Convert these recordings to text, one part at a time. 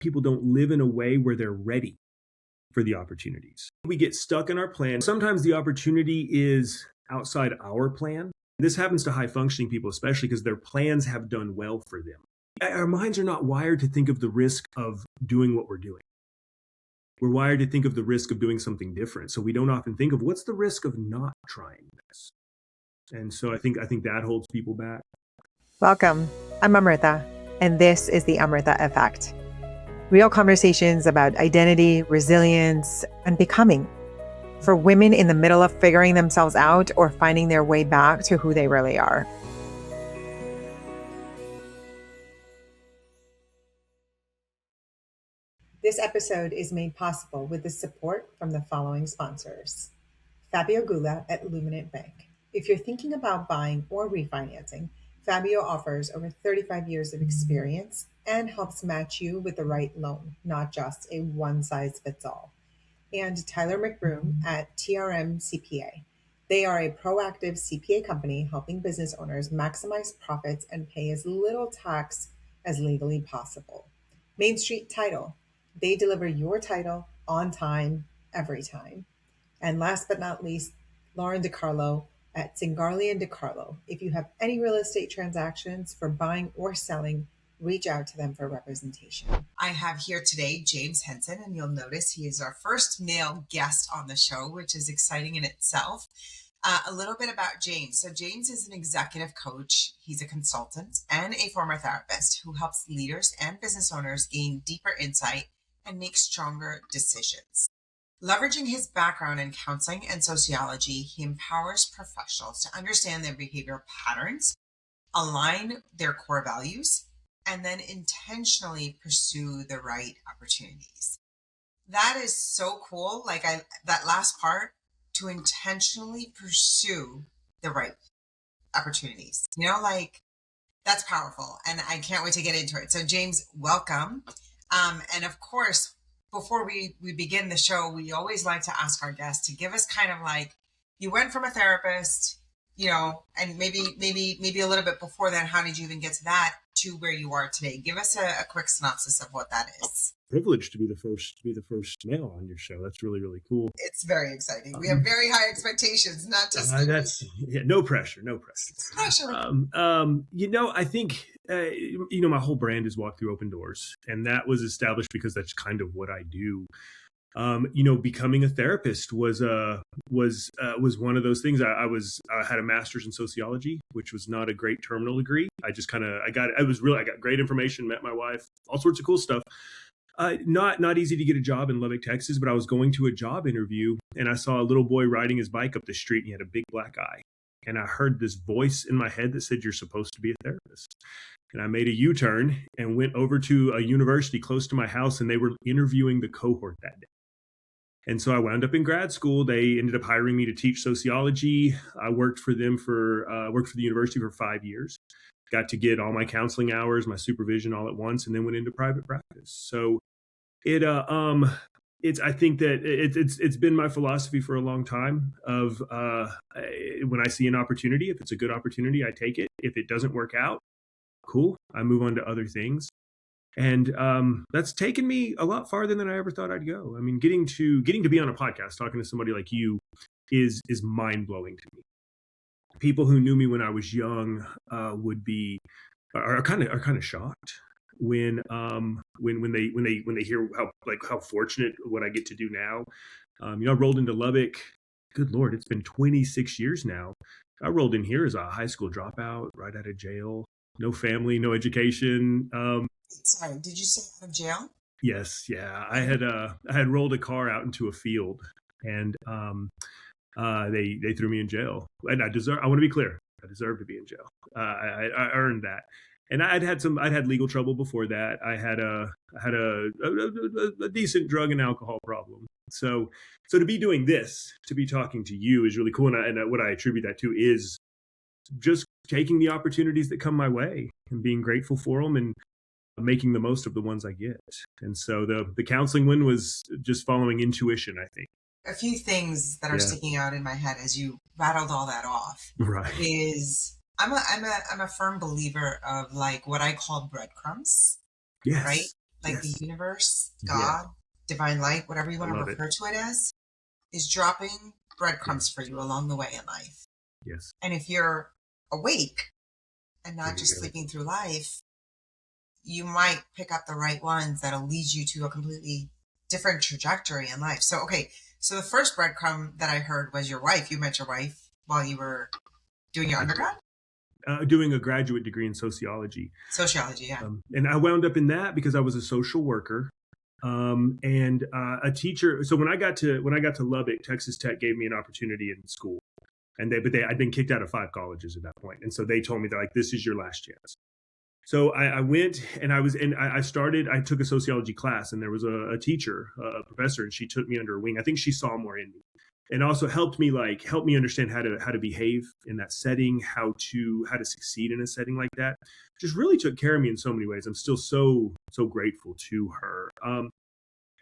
people don't live in a way where they're ready for the opportunities. We get stuck in our plan. Sometimes the opportunity is outside our plan. This happens to high functioning people, especially because their plans have done well for them. Our minds are not wired to think of the risk of doing what we're doing. We're wired to think of the risk of doing something different. So we don't often think of what's the risk of not trying this. And so I think that holds people back. Welcome. I'm Amrita, and this is the Amrita Effect. Real conversations about identity, resilience, and becoming for women in the middle of figuring themselves out or finding their way back to who they really are. This episode is made possible with the support from the following sponsors. Fabio Gula at Luminant Bank. If you're thinking about buying or refinancing, Fabio offers over 35 years of experience and helps match you with the right loan, not just a one-size-fits-all. And Tyler McBroom at TRM CPA. They are a proactive CPA company helping business owners maximize profits and pay as little tax as legally possible. Main Street Title. They deliver your title on time, every time. And last but not least, Lauren DiCarlo at Zingarli and DiCarlo. If you have any real estate transactions for buying or selling, reach out to them for representation. I have here today James Henson, and you'll notice he is our first male guest on the show, which is exciting in itself. A little bit about James. So James is an executive coach. He's a consultant and a former therapist who helps leaders and business owners gain deeper insight and make stronger decisions. Leveraging his background in counseling and sociology, he empowers professionals to understand their behavioral patterns, align their core values, and then intentionally pursue the right opportunities. That is so cool. That last part, to intentionally pursue the right opportunities. That's powerful. And I can't wait to get into it. So James, welcome. And of course, before we begin the show, we always like to ask our guests to give us kind of you went from a therapist, and maybe a little bit before then, how did you even get to that, to where you are today? Give us a quick synopsis of what that is. Privileged to be the first male on your show. That's really, really cool. It's very exciting. We have very high expectations, not just no pressure. Pressure. I think my whole brand is walk through open doors, and that was established because that's kind of what I do. Becoming a therapist was one of those things. I had a master's in sociology, which was not a great terminal degree. I got great information, met my wife, all sorts of cool stuff. Not easy to get a job in Lubbock, Texas, but I was going to a job interview and I saw a little boy riding his bike up the street and he had a big black eye. And I heard this voice in my head that said, "You're supposed to be a therapist." And I made a U-turn and went over to a university close to my house, and they were interviewing the cohort that day. And so I wound up in grad school. They ended up hiring me to teach sociology. I worked for the university for 5 years. Got to get all my counseling hours, my supervision all at once, and then went into private practice. So I think that it's been my philosophy for a long time of when I see an opportunity, if it's a good opportunity, I take it. If it doesn't work out, cool, I move on to other things. And that's taken me a lot farther than I ever thought I'd go. I mean, getting to be on a podcast, talking to somebody like you is mind blowing to me. People who knew me when I was young are kind of shocked when they hear how fortunate what I get to do now. I rolled into Lubbock. Good Lord, it's been 26 years now. I rolled in here as a high school dropout, right out of jail, no family, no education. Sorry, did you say out of jail? Yes, yeah. I had rolled a car out into a field, and they threw me in jail. And I want to be clear, I deserve to be in jail. I earned that. And I'd had legal trouble before that. I had a decent drug and alcohol problem. So to be doing this, to be talking to you is really cool. And what I attribute that to is just taking the opportunities that come my way and being grateful for them and making the most of the ones I get. And so the counseling one was just following intuition, I think. A few things that are sticking out in my head as you rattled all that off, right, is I'm a firm believer of what I call breadcrumbs. Yes. Right? like the Yes. universe, Yes. God, divine light, whatever you I want to love it. refer to it as, is dropping breadcrumbs Yes. for you along the way in life. Yes. And if you're awake and There not you just go. sleeping through life, you might pick up the right ones that'll lead you to a completely different trajectory in life. So, okay, so the first breadcrumb that I heard was your wife. You met your wife while you were doing your undergrad? Doing a graduate degree in sociology. Sociology, yeah. And I wound up in that because I was a social worker and a teacher. So when I got to Lubbock, Texas Tech gave me an opportunity in school, and I'd been kicked out of 5 colleges at that point, and so they told me that like this is your last chance. So I went and I took a sociology class, and there was a teacher, a professor, and she took me under her wing. I think she saw more in me, and also helped me understand how to behave in that setting, how to succeed in a setting like that. Just really took care of me in so many ways. I'm still so grateful to her.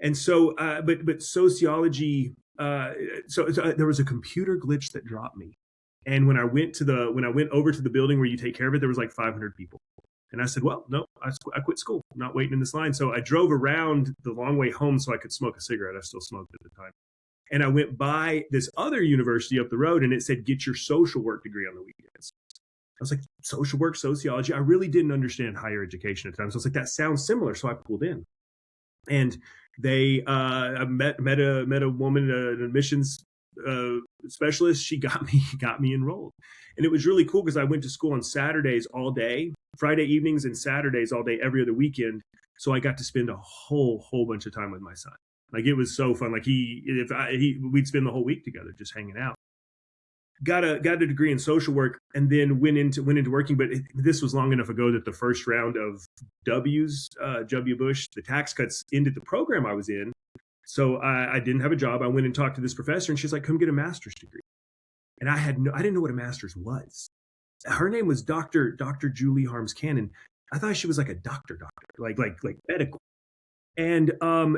And so, but sociology. So there was a computer glitch that dropped me, and when I went over to the building where you take care of it, there was like 500 people. And I said, well, no, I quit school. I'm not waiting in this line. So I drove around the long way home so I could smoke a cigarette. I still smoked at the time. And I went by this other university up the road, and it said, get your social work degree on the weekends. I was like, social work, sociology. I really didn't understand higher education at the time. So I was like, that sounds similar. So I pulled in. And they I met a woman, an admissions specialist. She got me enrolled, and it was really cool because I went to school on Saturdays all day, Friday evenings and Saturdays all day, every other weekend. So I got to spend a whole bunch of time with my son. Like it was so fun. Like we'd spend the whole week together just hanging out. Got a degree in social work, and then went into working. But this was long enough ago that the first round of W. Bush, the tax cuts, ended the program I was in. So I didn't have a job. I went and talked to this professor, and she's like, "Come get a master's degree." And I didn't know what a master's was. Her name was Dr. Julie Harms Cannon. I thought she was like a doctor, like medical. And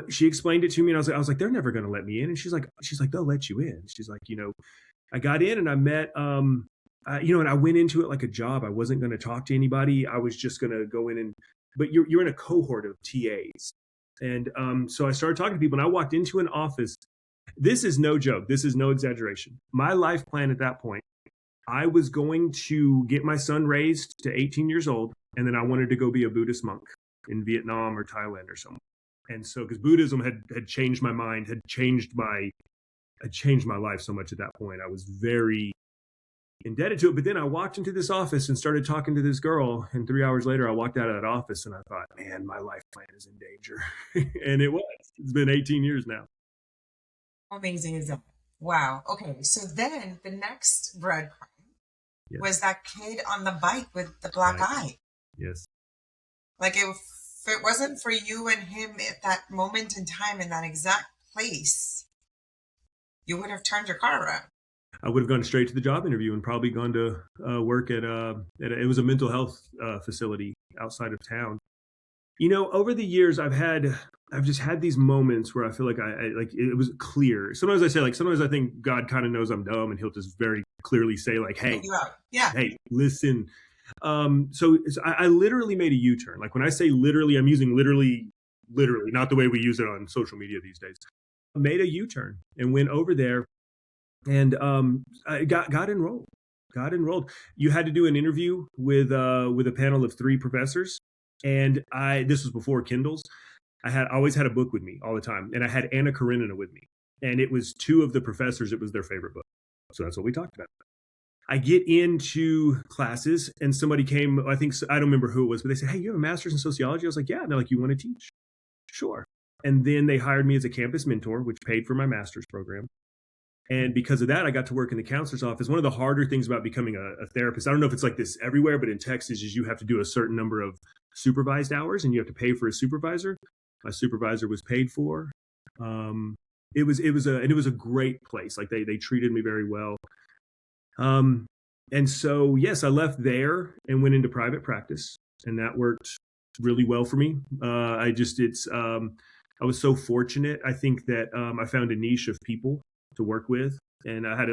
she explained it to me, and I was like, they're never going to let me in. And she's like, they'll let you in. She's like, I got in and I met, and I went into it like a job. I wasn't going to talk to anybody. I was just going to go in but you're in a cohort of TAs. And so I started talking to people, and I walked into an office. This is no joke. This is no exaggeration. My life plan at that point, I was going to get my son raised to 18 years old, and then I wanted to go be a Buddhist monk in Vietnam or Thailand or somewhere. And so, because Buddhism had changed my mind, had changed my life so much at that point. I was very indebted to it. But then I walked into this office and started talking to this girl. And 3 hours later, I walked out of that office and I thought, man, my life plan is in danger. And it was. It's been 18 years now. How amazing is that? Wow. Okay. So then the next breadcrumb was that kid on the bike with the black eye. Yes. Like if it wasn't for you and him at that moment in time in that exact place, you would have turned your car around. I would have gone straight to the job interview and probably gone to work at it was a mental health facility outside of town. Over the years, I've just had these moments where I feel like I like it was clear. Sometimes I say sometimes I think God kind of knows I'm dumb, and He'll just very clearly say hey, hey, listen. So I literally made a U-turn. Like when I say literally, I'm using literally, not the way we use it on social media these days. I made a U-turn and went over there, and I got enrolled. You had to do an interview with a panel of 3 professors, and this was before Kindles. I always had a book with me all the time, and I had Amrita Khurana with me, and it was 2 of the professors. It was their favorite book, so that's what we talked about. I get into classes, and somebody came. I don't remember who it was, but they said, "Hey, you have a master's in sociology?" I was like, "Yeah." And they're like, "You want to teach?" Sure. And then they hired me as a campus mentor, which paid for my master's program. And because of that, I got to work in the counselor's office. One of the harder things about becoming a therapist, I don't know if it's like this everywhere, but in Texas, is you have to do a certain number of supervised hours, and you have to pay for a supervisor. My supervisor was paid for. It was a great place. Like they treated me very well. And so, yes, I left there and went into private practice, and that worked really well for me. I was so fortunate. I think that I found a niche of people to work with, and I had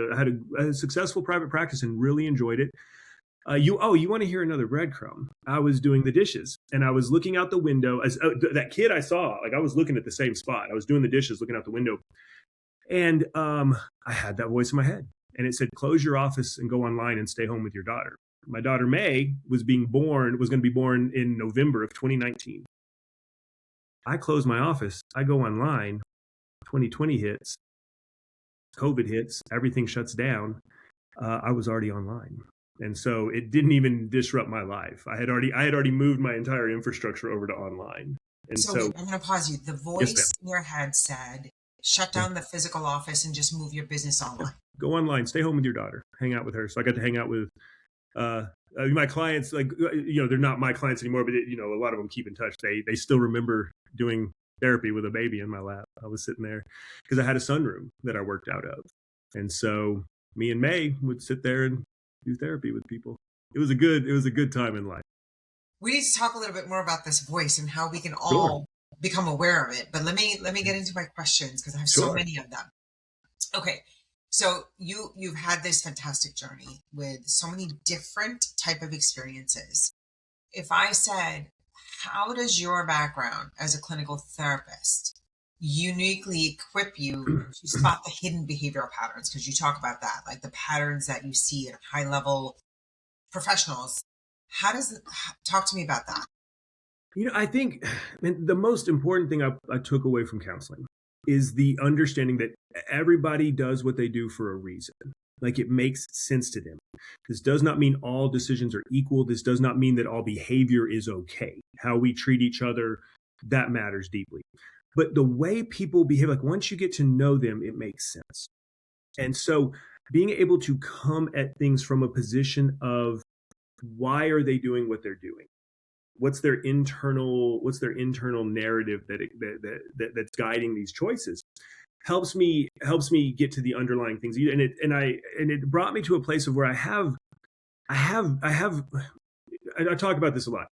a successful private practice and really enjoyed it. You want to hear another breadcrumb? I was doing the dishes and I was looking out the window as that kid I saw, like I was looking at the same spot. I was doing the dishes, looking out the window, and I had that voice in my head, and it said, "Close your office and go online and stay home with your daughter." My daughter May was going to be born in November of 2019. I close my office, I go online, 2020 hits, COVID hits, everything shuts down. I was already online. And so it didn't even disrupt my life. I had already moved my entire infrastructure over to online. And so I'm going to pause you. The voice in your head said, shut down the physical office and just move your business online. Go online, stay home with your daughter, hang out with her. So I got to hang out with my clients. Like, they're not my clients anymore, but a lot of them keep in touch. They still remember doing therapy with a baby in my lap. I was sitting there because I had a sunroom that I worked out of. And so me and May would sit there and do therapy with people. It was a good time in life. We need to talk a little bit more about this voice and how we can all become aware of it. But let me get into my questions because I have so many of them. Okay. So you've had this fantastic journey with so many different type of experiences. If I said, how does your background as a clinical therapist uniquely equip you to spot the hidden behavioral patterns? Because you talk about that, like the patterns that you see in high level professionals. Talk to me about that? I think the most important thing I took away from counseling is the understanding that everybody does what they do for a reason. Like, it makes sense to them. This does not mean all decisions are equal. This does not mean that all behavior is okay. How we treat each other, that matters deeply. But the way people behave, like once you get to know them, it makes sense. And so being able to come at things from a position of why are they doing what they're doing? What's their internal narrative that's guiding these choices? Helps me get to the underlying things. And it brought me to a place of where I talk about this a lot.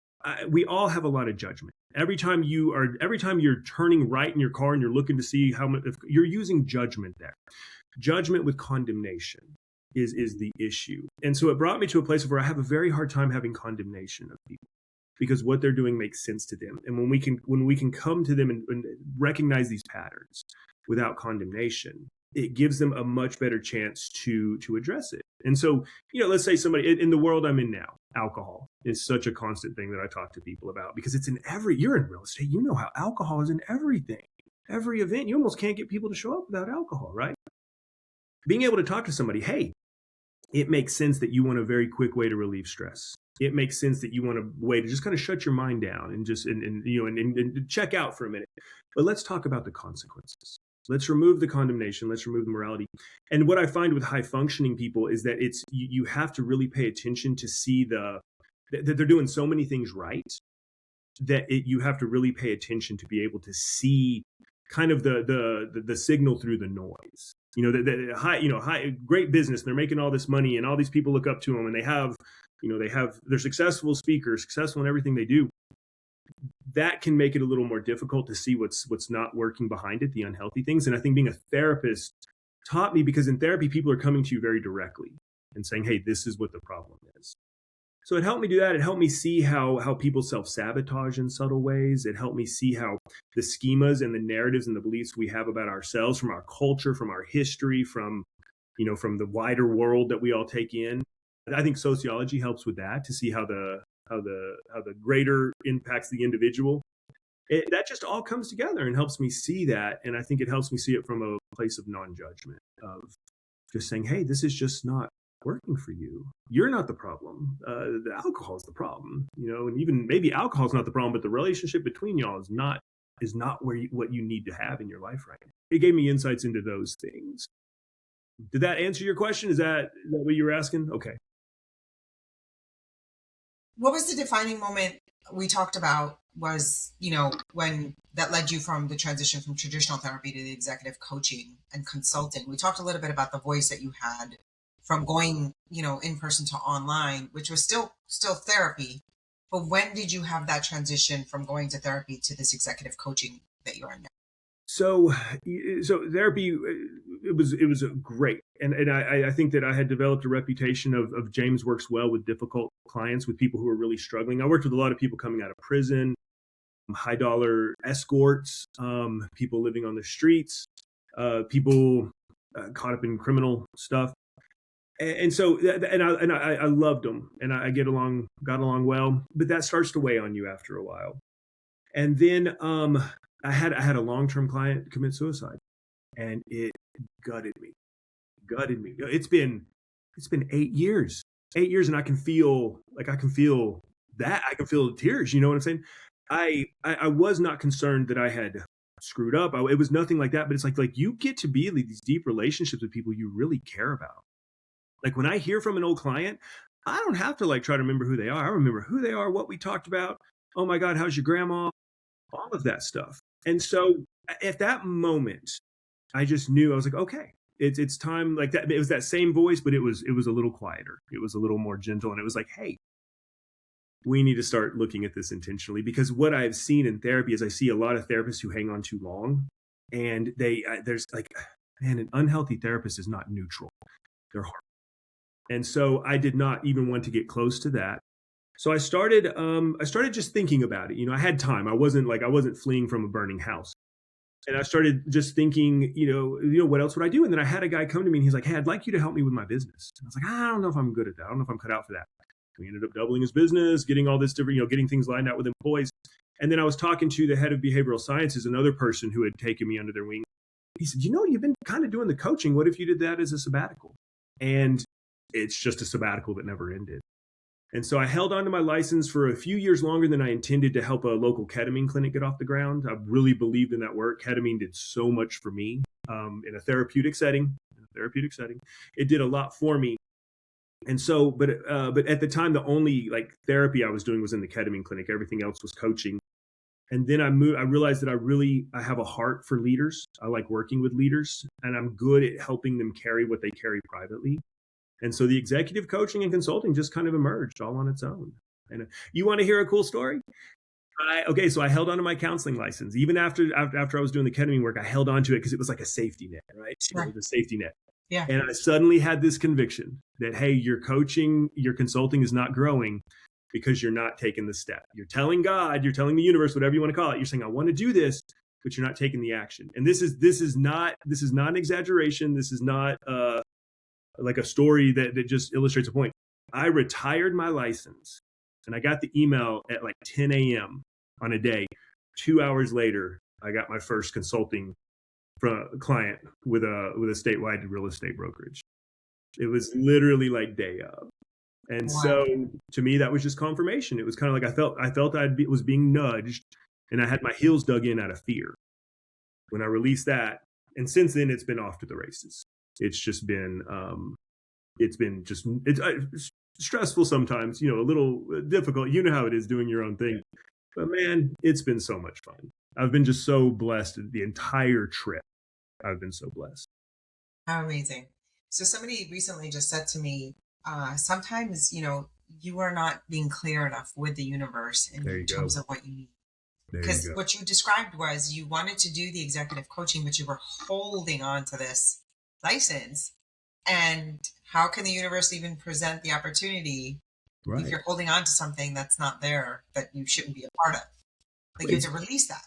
We all have a lot of judgment. Every time you're turning right in your car and you're looking to see if you're using judgment there. Judgment with condemnation is the issue. And so it brought me to a place where I have a very hard time having condemnation of people because what they're doing makes sense to them. And when we can come to them and recognize these patterns without condemnation, it gives them a much better chance to address it. And so, let's say somebody in the world I'm in now, alcohol is such a constant thing that I talk to people about because it's you're in real estate. You know how alcohol is in everything, every event. You almost can't get people to show up without alcohol, right? Being able to talk to somebody, hey, it makes sense that you want a very quick way to relieve stress. It makes sense that you want a way to just kind of shut your mind down and just and check out for a minute. But let's talk about the consequences. Let's remove the condemnation. Let's remove the morality. And what I find with high functioning people is that you have to really pay attention to see that they're doing so many things right that you have to really pay attention to be able to see kind of the signal through the noise. High great business. They're making all this money and all these people look up to them and they're successful speakers, successful in everything they do. That can make it a little more difficult to see what's not working behind it, the unhealthy things. And I think being a therapist taught me, because in therapy, people are coming to you very directly and saying, hey, this is what the problem is. So it helped me do that. It helped me see how people self-sabotage in subtle ways. It helped me see how the schemas and the narratives and the beliefs we have about ourselves from our culture, from our history, from the wider world that we all take in. I think sociology helps with that, to see how the greater impacts the individual. That just all comes together and helps me see that. And I think it helps me see it from a place of non-judgment, of just saying, hey, this is just not working for you. You're not the problem. The alcohol is the problem, and even maybe alcohol is not the problem, but the relationship between y'all is not what you need to have in your life right now. It gave me insights into those things. Did that answer your question? Is that what you were asking? Okay. What was the defining moment we talked about was, when that led you from the transition from traditional therapy to the executive coaching and consulting? We talked a little bit about the voice that you had from going, in person to online, which was still therapy. But when did you have that transition from going to therapy to this executive coaching that you're in now? So, so therapy, it was great, and I think that I had developed a reputation of James works well with difficult clients, with people who are really struggling. I worked with a lot of people coming out of prison, high dollar escorts, people living on the streets, people caught up in criminal stuff, and so I loved them, and I got along well, but that starts to weigh on you after a while, and then I had a long term client commit suicide, and it gutted me, gutted me. It's been 8 years, 8 years, and I can feel that I can feel the tears. You know what I'm saying? I was not concerned that I had screwed up. It was nothing like that. But it's like you get to be in these deep relationships with people you really care about. Like when I hear from an old client, I don't have to like try to remember who they are. I remember who they are, what we talked about. Oh my God, how's your grandma? All of that stuff. And so at that moment, I just knew. I was like, okay, it's time. Like that. It was that same voice, but it was a little quieter. It was a little more gentle, and it was like, hey, we need to start looking at this intentionally, because what I've seen in therapy is I see a lot of therapists who hang on too long, and there's like, man, an unhealthy therapist is not neutral. They're hard. And so I did not even want to get close to that. So I started just thinking about it. I had time. I wasn't fleeing from a burning house. And I started just thinking, what else would I do? And then I had a guy come to me and he's like, hey, I'd like you to help me with my business. And I was like, I don't know if I'm good at that. I don't know if I'm cut out for that. We ended up doubling his business, getting all this different, getting things lined out with employees. And then I was talking to the head of behavioral sciences, another person who had taken me under their wing. He said, you've been kind of doing the coaching. What if you did that as a sabbatical? And it's just a sabbatical that never ended. And so I held on to my license for a few years longer than I intended to help a local ketamine clinic get off the ground. I really believed in that work. Ketamine did so much for me in a therapeutic setting. It did a lot for me. And so, but at the time, the only therapy I was doing was in the ketamine clinic. Everything else was coaching. And then I realized that I have a heart for leaders. I like working with leaders, and I'm good at helping them carry what they carry privately. And so the executive coaching and consulting just kind of emerged all on its own. And you want to hear a cool story? So I held on to my counseling license. Even after I was doing the ketamine work, I held on to it because it was like a safety net, right? Sure. It was a safety net. Yeah. And I suddenly had this conviction that, hey, your coaching, your consulting is not growing because you're not taking the step. You're telling God, you're telling the universe, whatever you want to call it. You're saying, I want to do this, but you're not taking the action. And this is not an exaggeration. This is not like a story that just illustrates a point. I retired my license and I got the email at like 10 a.m. on a day. 2 hours later, I got my first consulting from a client with a statewide real estate brokerage. It was literally like day of. And wow. So to me, that was just confirmation. It was kind of like I felt was being nudged, and I had my heels dug in out of fear when I released that. And since then, it's been off to the races. It's just been, it's stressful sometimes, a little difficult. You know how it is doing your own thing. But man, it's been so much fun. I've been just so blessed the entire trip. I've been so blessed. How amazing. So somebody recently just said to me, sometimes, you are not being clear enough with the universe in terms of what you need. Because what you described was you wanted to do the executive coaching, but you were holding on to this license. And how can the universe even present the opportunity if you're holding on to something that's not there, that you shouldn't be a part of? You have to release that.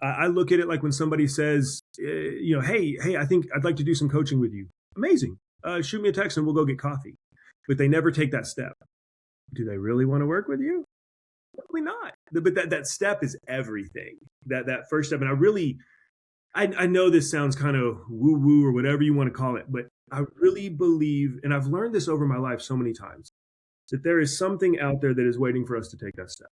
I look at it like when somebody says, hey, I think I'd like to do some coaching with you. Amazing. Shoot me a text and we'll go get coffee. But they never take that step. Do they really want to work with you? Probably not. But that step is everything. That first step. And I know this sounds kind of woo-woo or whatever you want to call it, but I really believe, and I've learned this over my life so many times, that there is something out there that is waiting for us to take that step.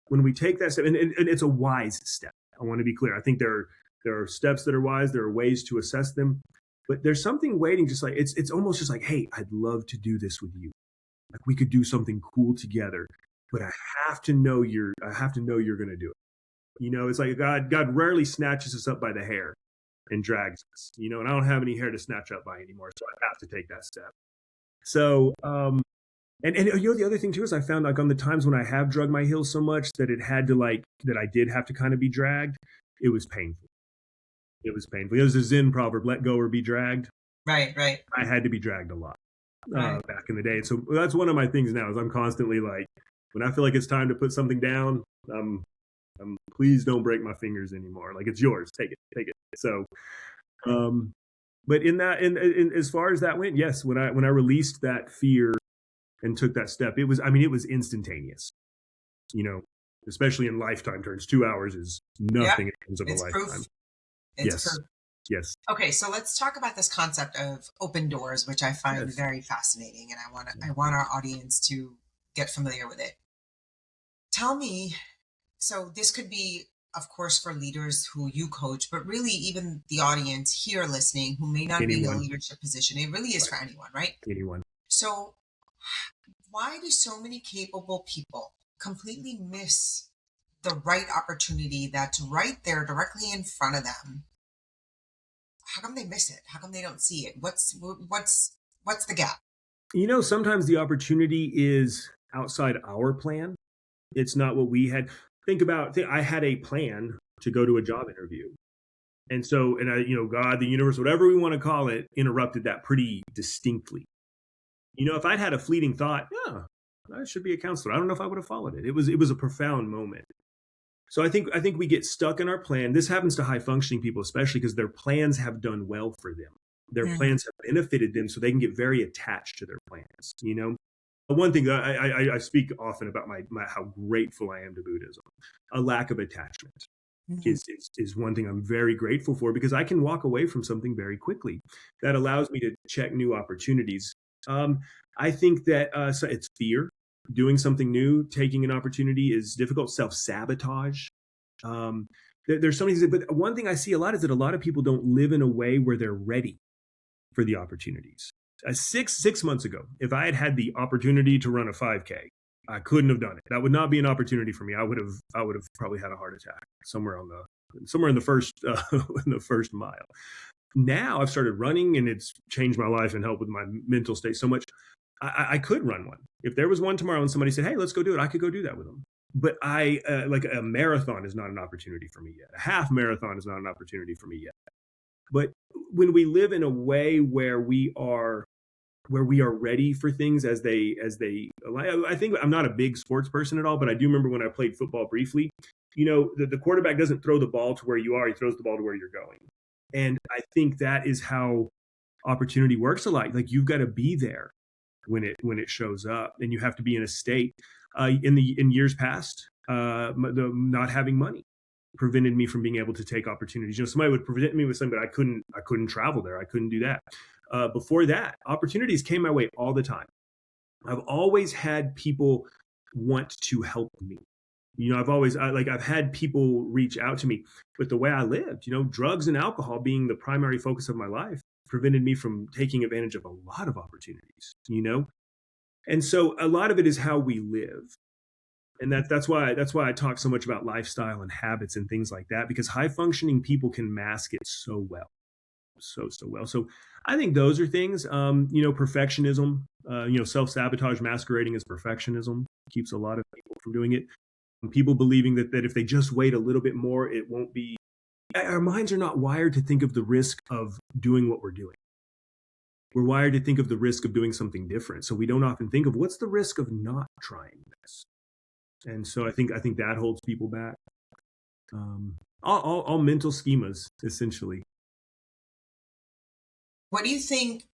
When we take that step, and it's a wise step. I want to be clear. I think there are steps that are wise. There are ways to assess them. But there's something waiting, just like it's almost just like, hey, I'd love to do this with you. Like we could do something cool together, but I have to know you're going to do it. It's like God rarely snatches us up by the hair and drags us, and I don't have any hair to snatch up by anymore. So I have to take that step. So, and the other thing too, is I found like on the times when I have drug my heels so much that it had to that I did have to kind of be dragged, it was painful. It was painful. There's a Zen proverb, let go or be dragged. Right. I had to be dragged a lot Right. back in the day. So that's one of my things now is I'm constantly like, when I feel like it's time to put something down, please don't break my fingers anymore. Like, it's yours. Take it. So, but in that, in as far as that went, yes, when I released that fear and took that step, it was instantaneous, especially in lifetime terms. 2 hours is nothing in terms of a lifetime. Proof. It's proof. Yes. Okay, so let's talk about this concept of open doors, which I find very fascinating, and I want our audience to get familiar with it. Tell me, so this could be, of course, for leaders who you coach, but really even the audience here listening who may not be in a leadership position. It really is for anyone, right? Anyone. So why do so many capable people completely miss the right opportunity that's right there directly in front of them? How come they miss it? How come they don't see it? What's the gap? Sometimes the opportunity is outside our plan. It's not what we had. I had a plan to go to a job interview. And so, God, the universe, whatever we want to call it, interrupted that pretty distinctly. If I'd had a fleeting thought, I should be a counselor, I don't know if I would have followed it. It was a profound moment. So I think we get stuck in our plan. This happens to high functioning people, especially because their plans have done well for them. Their plans have benefited them, so they can get very attached to their plans. One thing that I speak often about my how grateful I am to Buddhism. A lack of attachment is one thing I'm very grateful for, because I can walk away from something very quickly. That allows me to check new opportunities. I think that so it's fear. Doing something new, taking an opportunity is difficult. Self-sabotage. There's so many things, but one thing I see a lot is that a lot of people don't live in a way where they're ready for the opportunities. 6 months ago, if I had had the opportunity to run a 5K, I couldn't have done it. That would not be an opportunity for me. I would have probably had a heart attack somewhere in the first mile. Now I've started running, and it's changed my life and helped with my mental state so much. I could run one. If there was one tomorrow and somebody said, hey, let's go do it, I could go do that with them. But like a marathon is not an opportunity for me yet. A half marathon is not an opportunity for me yet. But when we live in a way where we are ready for things as they I think I'm not a big sports person at all, but I do remember when I played football briefly, the quarterback doesn't throw the ball to where you are, he throws the ball to where you're going. And I think that is how opportunity works a lot. Like, you've got to be there when it shows up, and you have to be in a state. In years past, the not having money prevented me from being able to take opportunities. Somebody would present me with something, but I couldn't travel there. I couldn't do that. Before that, opportunities came my way all the time. I've always had people want to help me. I've had people reach out to me, but the way I lived, drugs and alcohol being the primary focus of my life, prevented me from taking advantage of a lot of opportunities, And so a lot of it is how we live. And that's why I talk so much about lifestyle and habits and things like that, because high functioning people can mask it so well. So well. So I think those are things, perfectionism, self-sabotage masquerading as perfectionism keeps a lot of people from doing it. And people believing that if they just wait a little bit more, it won't be. Our minds are not wired to think of the risk of doing what we're doing. We're wired to think of the risk of doing something different. So we don't often think of what's the risk of not trying this. And so I think that holds people back. All mental schemas, essentially. What do you think?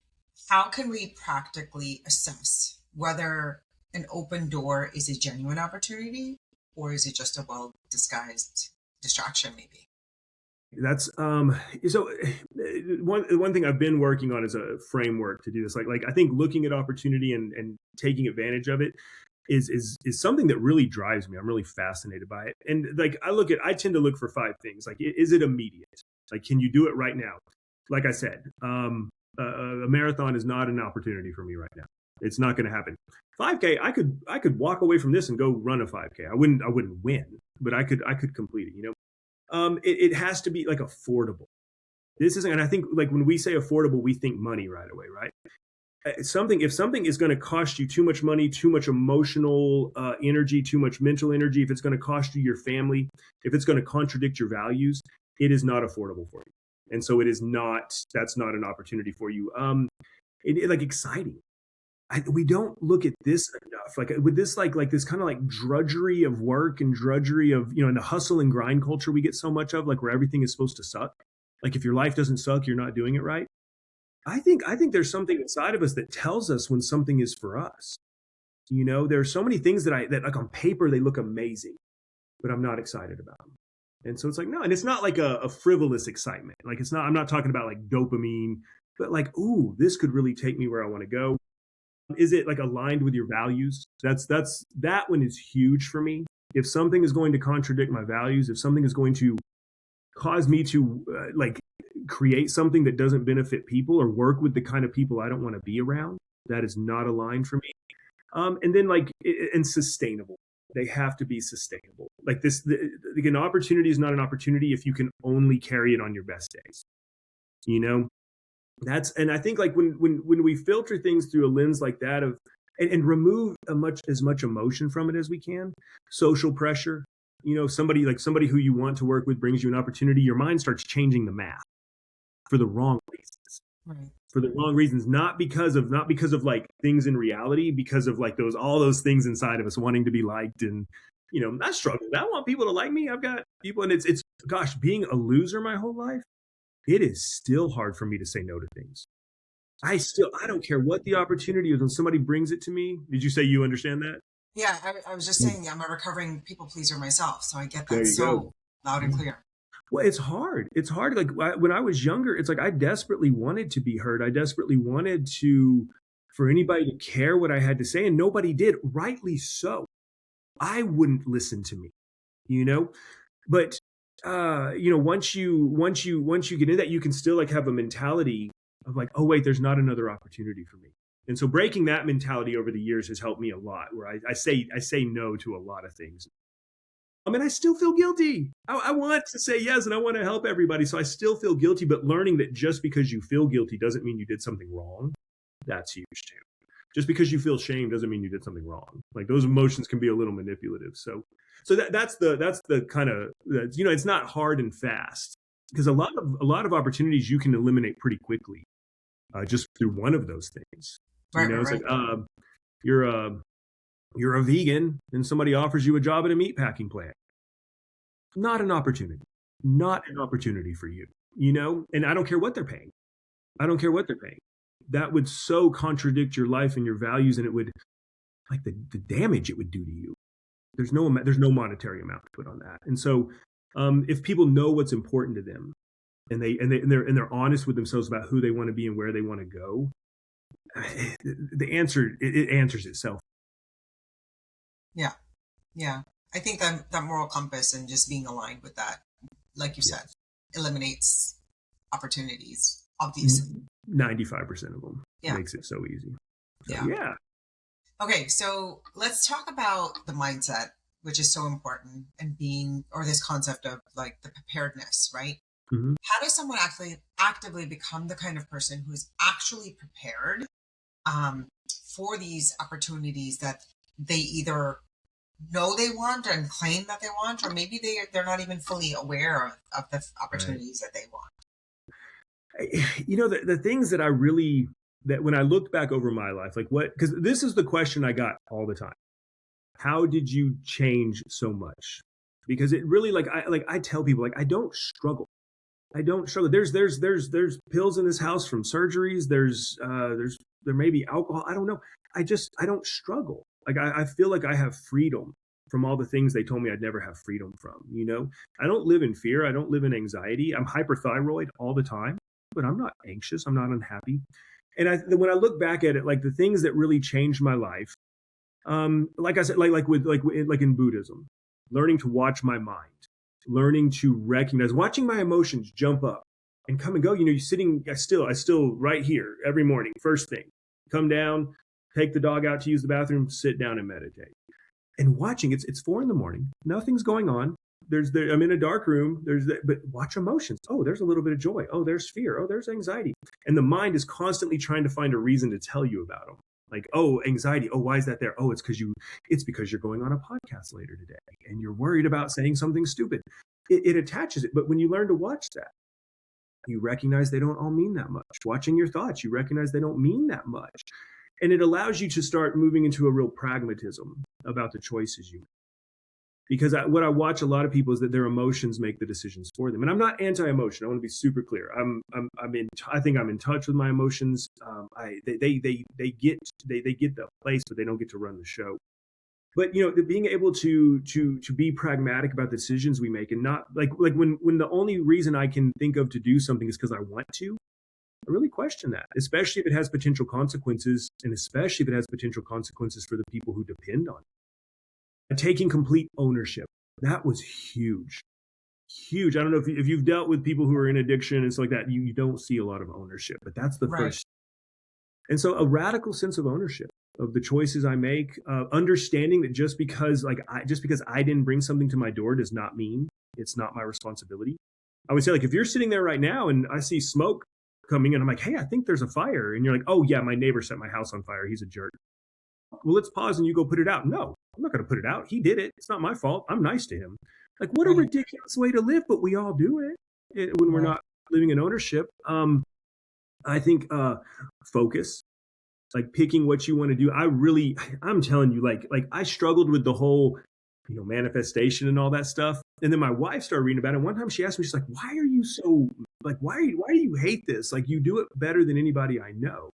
How can we practically assess whether an open door is a genuine opportunity, or is it just a well-disguised distraction, maybe? That's so one thing I've been working on is a framework to do this. Like I think looking at opportunity and taking advantage of it is something that really drives me. I'm really fascinated by it. And I tend to look for 5 things. Like, is it immediate? Like, can you do it right now? Like I said, a marathon is not an opportunity for me right now. It's not going to happen. 5K, I could walk away from this and go run a 5K. I wouldn't win, but I could complete it. It has to be like affordable. This isn't, and I think like when we say affordable, we think money right away, right? If something is going to cost you too much money, too much emotional energy, too much mental energy, if it's going to cost you your family, if it's going to contradict your values, it is not affordable for you. And so that's not an opportunity for you. Like exciting. We don't look at this enough. Like with this, like this kind of like drudgery of work and drudgery of, in the hustle and grind culture we get so much of, like where everything is supposed to suck. Like if your life doesn't suck, you're not doing it right. I think there's something inside of us that tells us when something is for us. There are so many things that like on paper, they look amazing, but I'm not excited about them. And so it's like, no, and it's not like a frivolous excitement. Like I'm not talking about like dopamine, but like, ooh, this could really take me where I want to go. Is it like aligned with your values? That one is huge for me. If something is going to contradict my values, if something is going to cause me to like create something that doesn't benefit people or work with the kind of people I don't want to be around, that is not aligned for me. And then and sustainable. They have to be sustainable. Like an opportunity is not an opportunity if you can only carry it on your best days. And I think like when we filter things through a lens like that and remove as much emotion from it as we can, social pressure, somebody who you want to work with brings you an opportunity, your mind starts changing the math for the wrong reasons. Right. For the wrong reasons, not because of like things in reality, because of like all those things inside of us wanting to be liked. And I struggle. I want people to like me. I've got people, and it's gosh, being a loser my whole life, it is still hard for me to say no to things. I don't care what the opportunity is when somebody brings it to me. Did you say you understand that? Yeah, I was just saying I'm a recovering people pleaser myself, so I get that so loud and clear. Well, it's hard. It's hard. Like when I was younger, it's like I desperately wanted to be heard. I desperately wanted for anybody to care what I had to say, and nobody did. Rightly so. I wouldn't listen to me, But once you get into that, you can still like have a mentality of like, oh wait, there's not another opportunity for me. And so breaking that mentality over the years has helped me a lot. Where I say no to a lot of things. I mean, I still feel guilty. I want to say yes, and I want to help everybody. So I still feel guilty, but learning that just because you feel guilty doesn't mean you did something wrong. That's huge too. Just because you feel shame doesn't mean you did something wrong. Like those emotions can be a little manipulative. So that's the kind of, it's not hard and fast, because a lot of opportunities you can eliminate pretty quickly, just through one of those things. Right, it's like you're a vegan and somebody offers you a job at a meatpacking plant. Not an opportunity for you, and I don't care what they're paying. That would so contradict your life and your values, and it would, like the damage it would do to you. There's no monetary amount to put on that. And so if people know what's important to them and they're honest with themselves about who they want to be and where they want to go, it answers itself. Yeah. I think that moral compass and just being aligned with that, like you said, eliminates opportunities, obviously. 95% of them. Makes it so easy. So, yeah. Okay, so let's talk about the mindset, which is so important, and this concept of like the preparedness, right? Mm-hmm. How does someone actually actively become the kind of person who is actually prepared for these opportunities that they either know they want and claim that they want, or maybe they're not even fully aware of the opportunities that they want? The things that that when I looked back over my life, like because this is the question I got all the time. How did you change so much? Because it really, I tell people, like, I don't struggle. There's pills in this house from surgeries. There may be alcohol. I don't know. I don't struggle. Like I feel like I have freedom from all the things they told me I'd never have freedom from. I don't live in fear. I don't live in anxiety. I'm hyperthyroid all the time, but I'm not anxious. I'm not unhappy. And when I look back at it, like the things that really changed my life, like I said, like in Buddhism, learning to watch my mind, learning to recognize, watching my emotions jump up and come and go. You're sitting, I still right here every morning, first thing, come down, take the dog out to use the bathroom, sit down and meditate. And watching, it's 4 a.m, nothing's going on. I'm in a dark room. But watch emotions. Oh, there's a little bit of joy. Oh, there's fear. Oh, there's anxiety. And the mind is constantly trying to find a reason to tell you about them. Like, oh, anxiety. Oh, why is that there? Oh, it's because you're going on a podcast later today and you're worried about saying something stupid. It attaches it. But when you learn to watch that, You recognize they don't all mean that much. Watching your thoughts, you recognize they don't mean that much. And it allows you to start moving into a real pragmatism about the choices you make. Because what I watch a lot of people is that their emotions make the decisions for them. And I'm not anti-emotion. I want to be super clear. I think I'm in touch with my emotions. They get the place, but they don't get to run the show. But being able to be pragmatic about the decisions we make, and not like when the only reason I can think of to do something is because I want to, I really question that, especially if it has potential consequences, and especially if it has potential consequences for the people who depend on it. Taking complete ownership, that was huge. I don't know if you've dealt with people who are in addiction and stuff like that. You don't see a lot of ownership, but that's the first. And so a radical sense of ownership of the choices I make, understanding that just because I didn't bring something to my door does not mean it's not my responsibility. I would say, like, if you're sitting there right now and I see smoke coming in, I'm like, hey, I think there's a fire. And you're like, oh yeah, my neighbor set my house on fire. He's a jerk. Well, let's pause and you go put it out. No, I'm not going to put it out. He did it. It's not my fault. I'm nice to him. Like, what a ridiculous way to live, but we all do it when we're not living in ownership. I think focus, like picking what you want to do. I'm telling you, like I struggled with the whole, manifestation and all that stuff. And then my wife started reading about it. One time she asked me, she's like, why are you so, like, why do you hate this? Like, you do it better than anybody I know.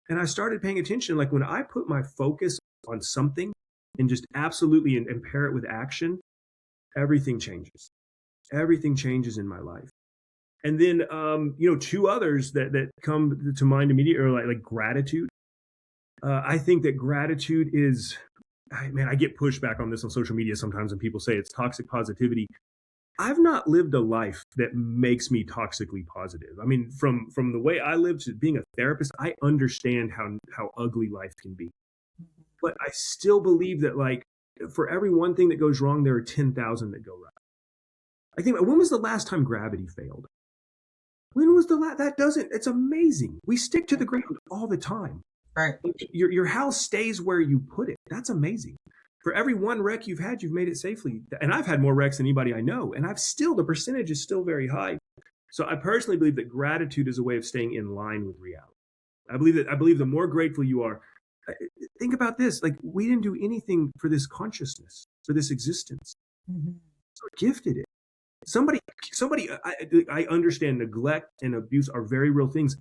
And I started paying attention. Like, when I put my focus on something and just absolutely and pair it with action, everything changes. Everything changes in my life. And then, two others that come to mind immediately are like gratitude. I think that gratitude is, man, I get pushback on this on social media sometimes, and people say it's toxic positivity. I've not lived a life that makes me toxically positive. I mean, from the way I live to being a therapist, I understand how ugly life can be. But I still believe that, like, for every one thing that goes wrong, there are 10,000 that go right. I think, when was the last time gravity failed? When was the last? It's amazing. We stick to the ground all the time. Right. Your house stays where you put it. That's amazing. For every one wreck you've had, you've made it safely. And I've had more wrecks than anybody I know. And the percentage is still very high. So I personally believe that gratitude is a way of staying in line with reality. I believe the more grateful you are, think about this. Like, we didn't do anything for this consciousness, for this existence. Mm-hmm. So we're gifted it. Somebody, I understand neglect and abuse are very real things.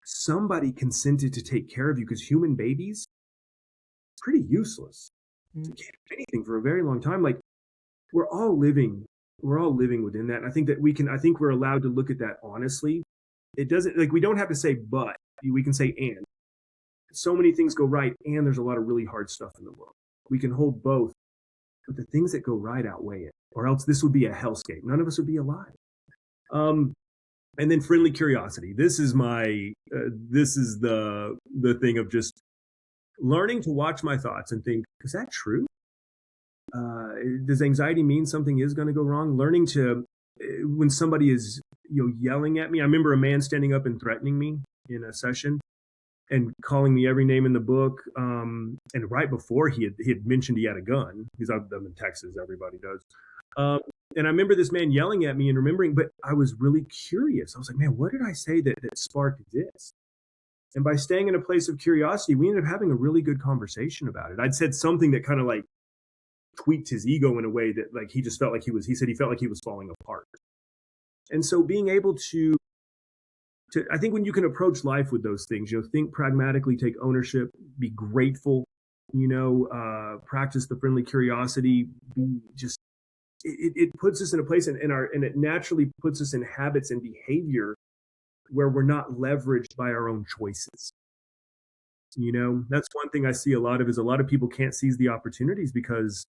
Somebody consented to take care of you, because human babies, pretty useless. To can't do anything for a very long time. Like, we're all living within that. And I think that I think we're allowed to look at that honestly. It doesn't, like, we don't have to say, but we can say, and so many things go right. And there's a lot of really hard stuff in the world. We can hold both, but the things that go right outweigh it, or else this would be a hellscape. None of us would be alive. And then friendly curiosity. This is the thing of just learning to watch my thoughts and think, is that true? Does anxiety mean something is going to go wrong? Learning to, when somebody is yelling at me. I remember a man standing up and threatening me in a session and calling me every name in the book. And right before he had mentioned he had a gun, because I'm in Texas, everybody does. And I remember this man yelling at me and remembering, but I was really curious. I was like, man, what did I say that sparked this? And by staying in a place of curiosity, we ended up having a really good conversation about it. I'd said something that kind of like tweaked his ego in a way that, like, he just felt like he said he felt like he was falling apart. And so being able to I think when you can approach life with those things, think pragmatically, take ownership, be grateful, practice the friendly curiosity, it puts us in a place and it naturally puts us in habits and behavior where we're not leveraged by our own choices. That's one thing I see a lot of people can't seize the opportunities because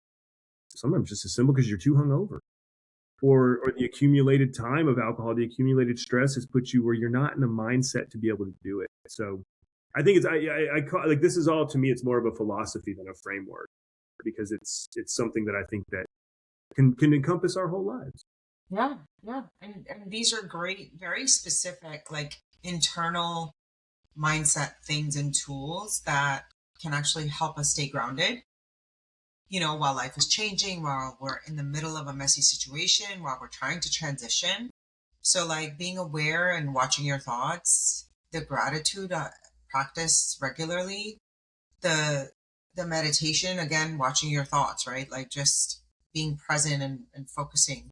sometimes just as simple because you're too hungover, or the accumulated time of alcohol, the accumulated stress has put you where you're not in a mindset to be able to do it. So I think I call, like, this is all, to me, it's more of a philosophy than a framework, because it's something that I think that can encompass our whole lives. Yeah. And these are great, very specific, like, internal mindset things and tools that can actually help us stay grounded, while life is changing, while we're in the middle of a messy situation, while we're trying to transition. So, like being aware and watching your thoughts, the gratitude practice regularly, the the meditation, again, watching your thoughts, right? Like just being present and focusing.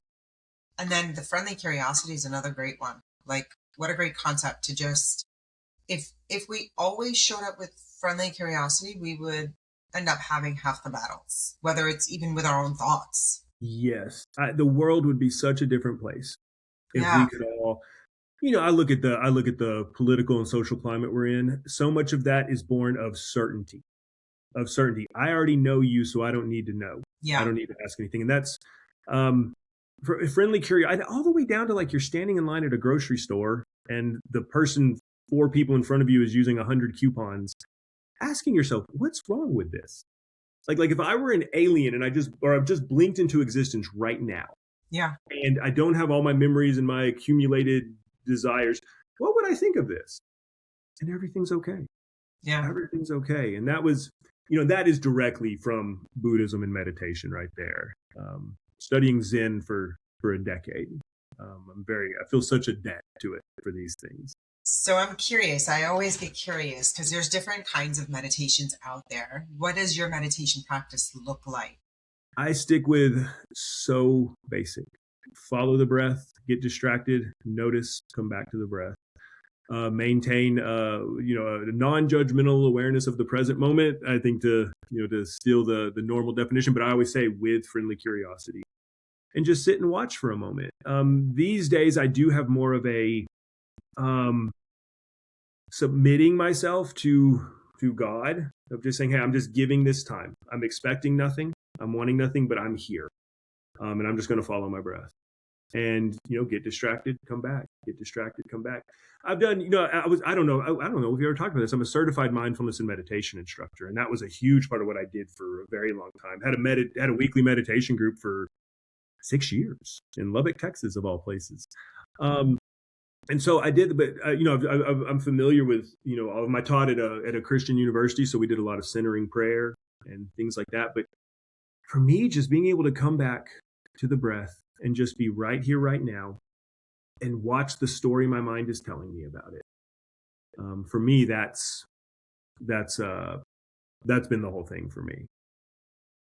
And then the friendly curiosity is another great one. Like, what a great concept to just, if we always showed up with friendly curiosity, we would end up having half the battles, whether it's even with our own thoughts. Yes, the world would be such a different place if Yeah. we could all. I look at the political and social climate we're in. So much of that is born of certainty. Of certainty. I already know you, so I don't need to know. I Yeah. don't need to ask anything. And that's um, for friendly curiosity, all the way down to like you're standing in line at a grocery store and the person, four people in front of you is using 100 coupons, asking yourself, what's wrong with this? Like if I were an alien and I've just blinked into existence right now Yeah. and I don't have all my memories and my accumulated desires, what would I think of this? And everything's okay. Yeah. Everything's okay. And that was, that is directly from Buddhism and meditation right there. Studying Zen for a decade. I feel such a debt to it for these things. So I'm curious. I always get curious because there's different kinds of meditations out there. What does your meditation practice look like? I stick with so basic. Follow the breath, get distracted, notice, come back to the breath. Maintain, a non-judgmental awareness of the present moment. I think to steal the normal definition, but I always say with friendly curiosity, and just sit and watch for a moment. These days, I do have more of a submitting myself to God, of just saying, hey, I'm just giving this time. I'm expecting nothing. I'm wanting nothing, but I'm here, and I'm just going to follow my breath. And get distracted, come back. Get distracted, come back. I've done. I don't know if you ever talked about this. I'm a certified mindfulness and meditation instructor, and that was a huge part of what I did for a very long time. Had a weekly meditation group for 6 years in Lubbock, Texas, of all places. And so I did, but I'm familiar with I taught at a Christian university, so we did a lot of centering prayer and things like that. But for me, just being able to come back to the breath and just be right here, right now, and watch the story my mind is telling me about it. For me, that's been the whole thing for me.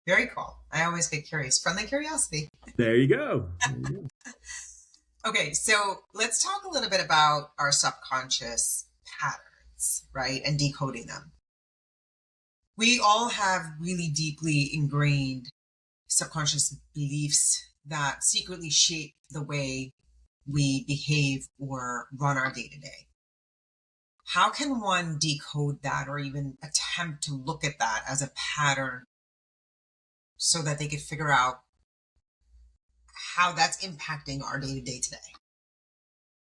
Very cool. I always get curious. Friendly curiosity. There you go. Okay, so let's talk a little bit about our subconscious patterns, right? And decoding them. We all have really deeply ingrained subconscious beliefs that secretly shape the way we behave or run our day to day. How can one decode that or even attempt to look at that as a pattern so that they could figure out how that's impacting our day to day today?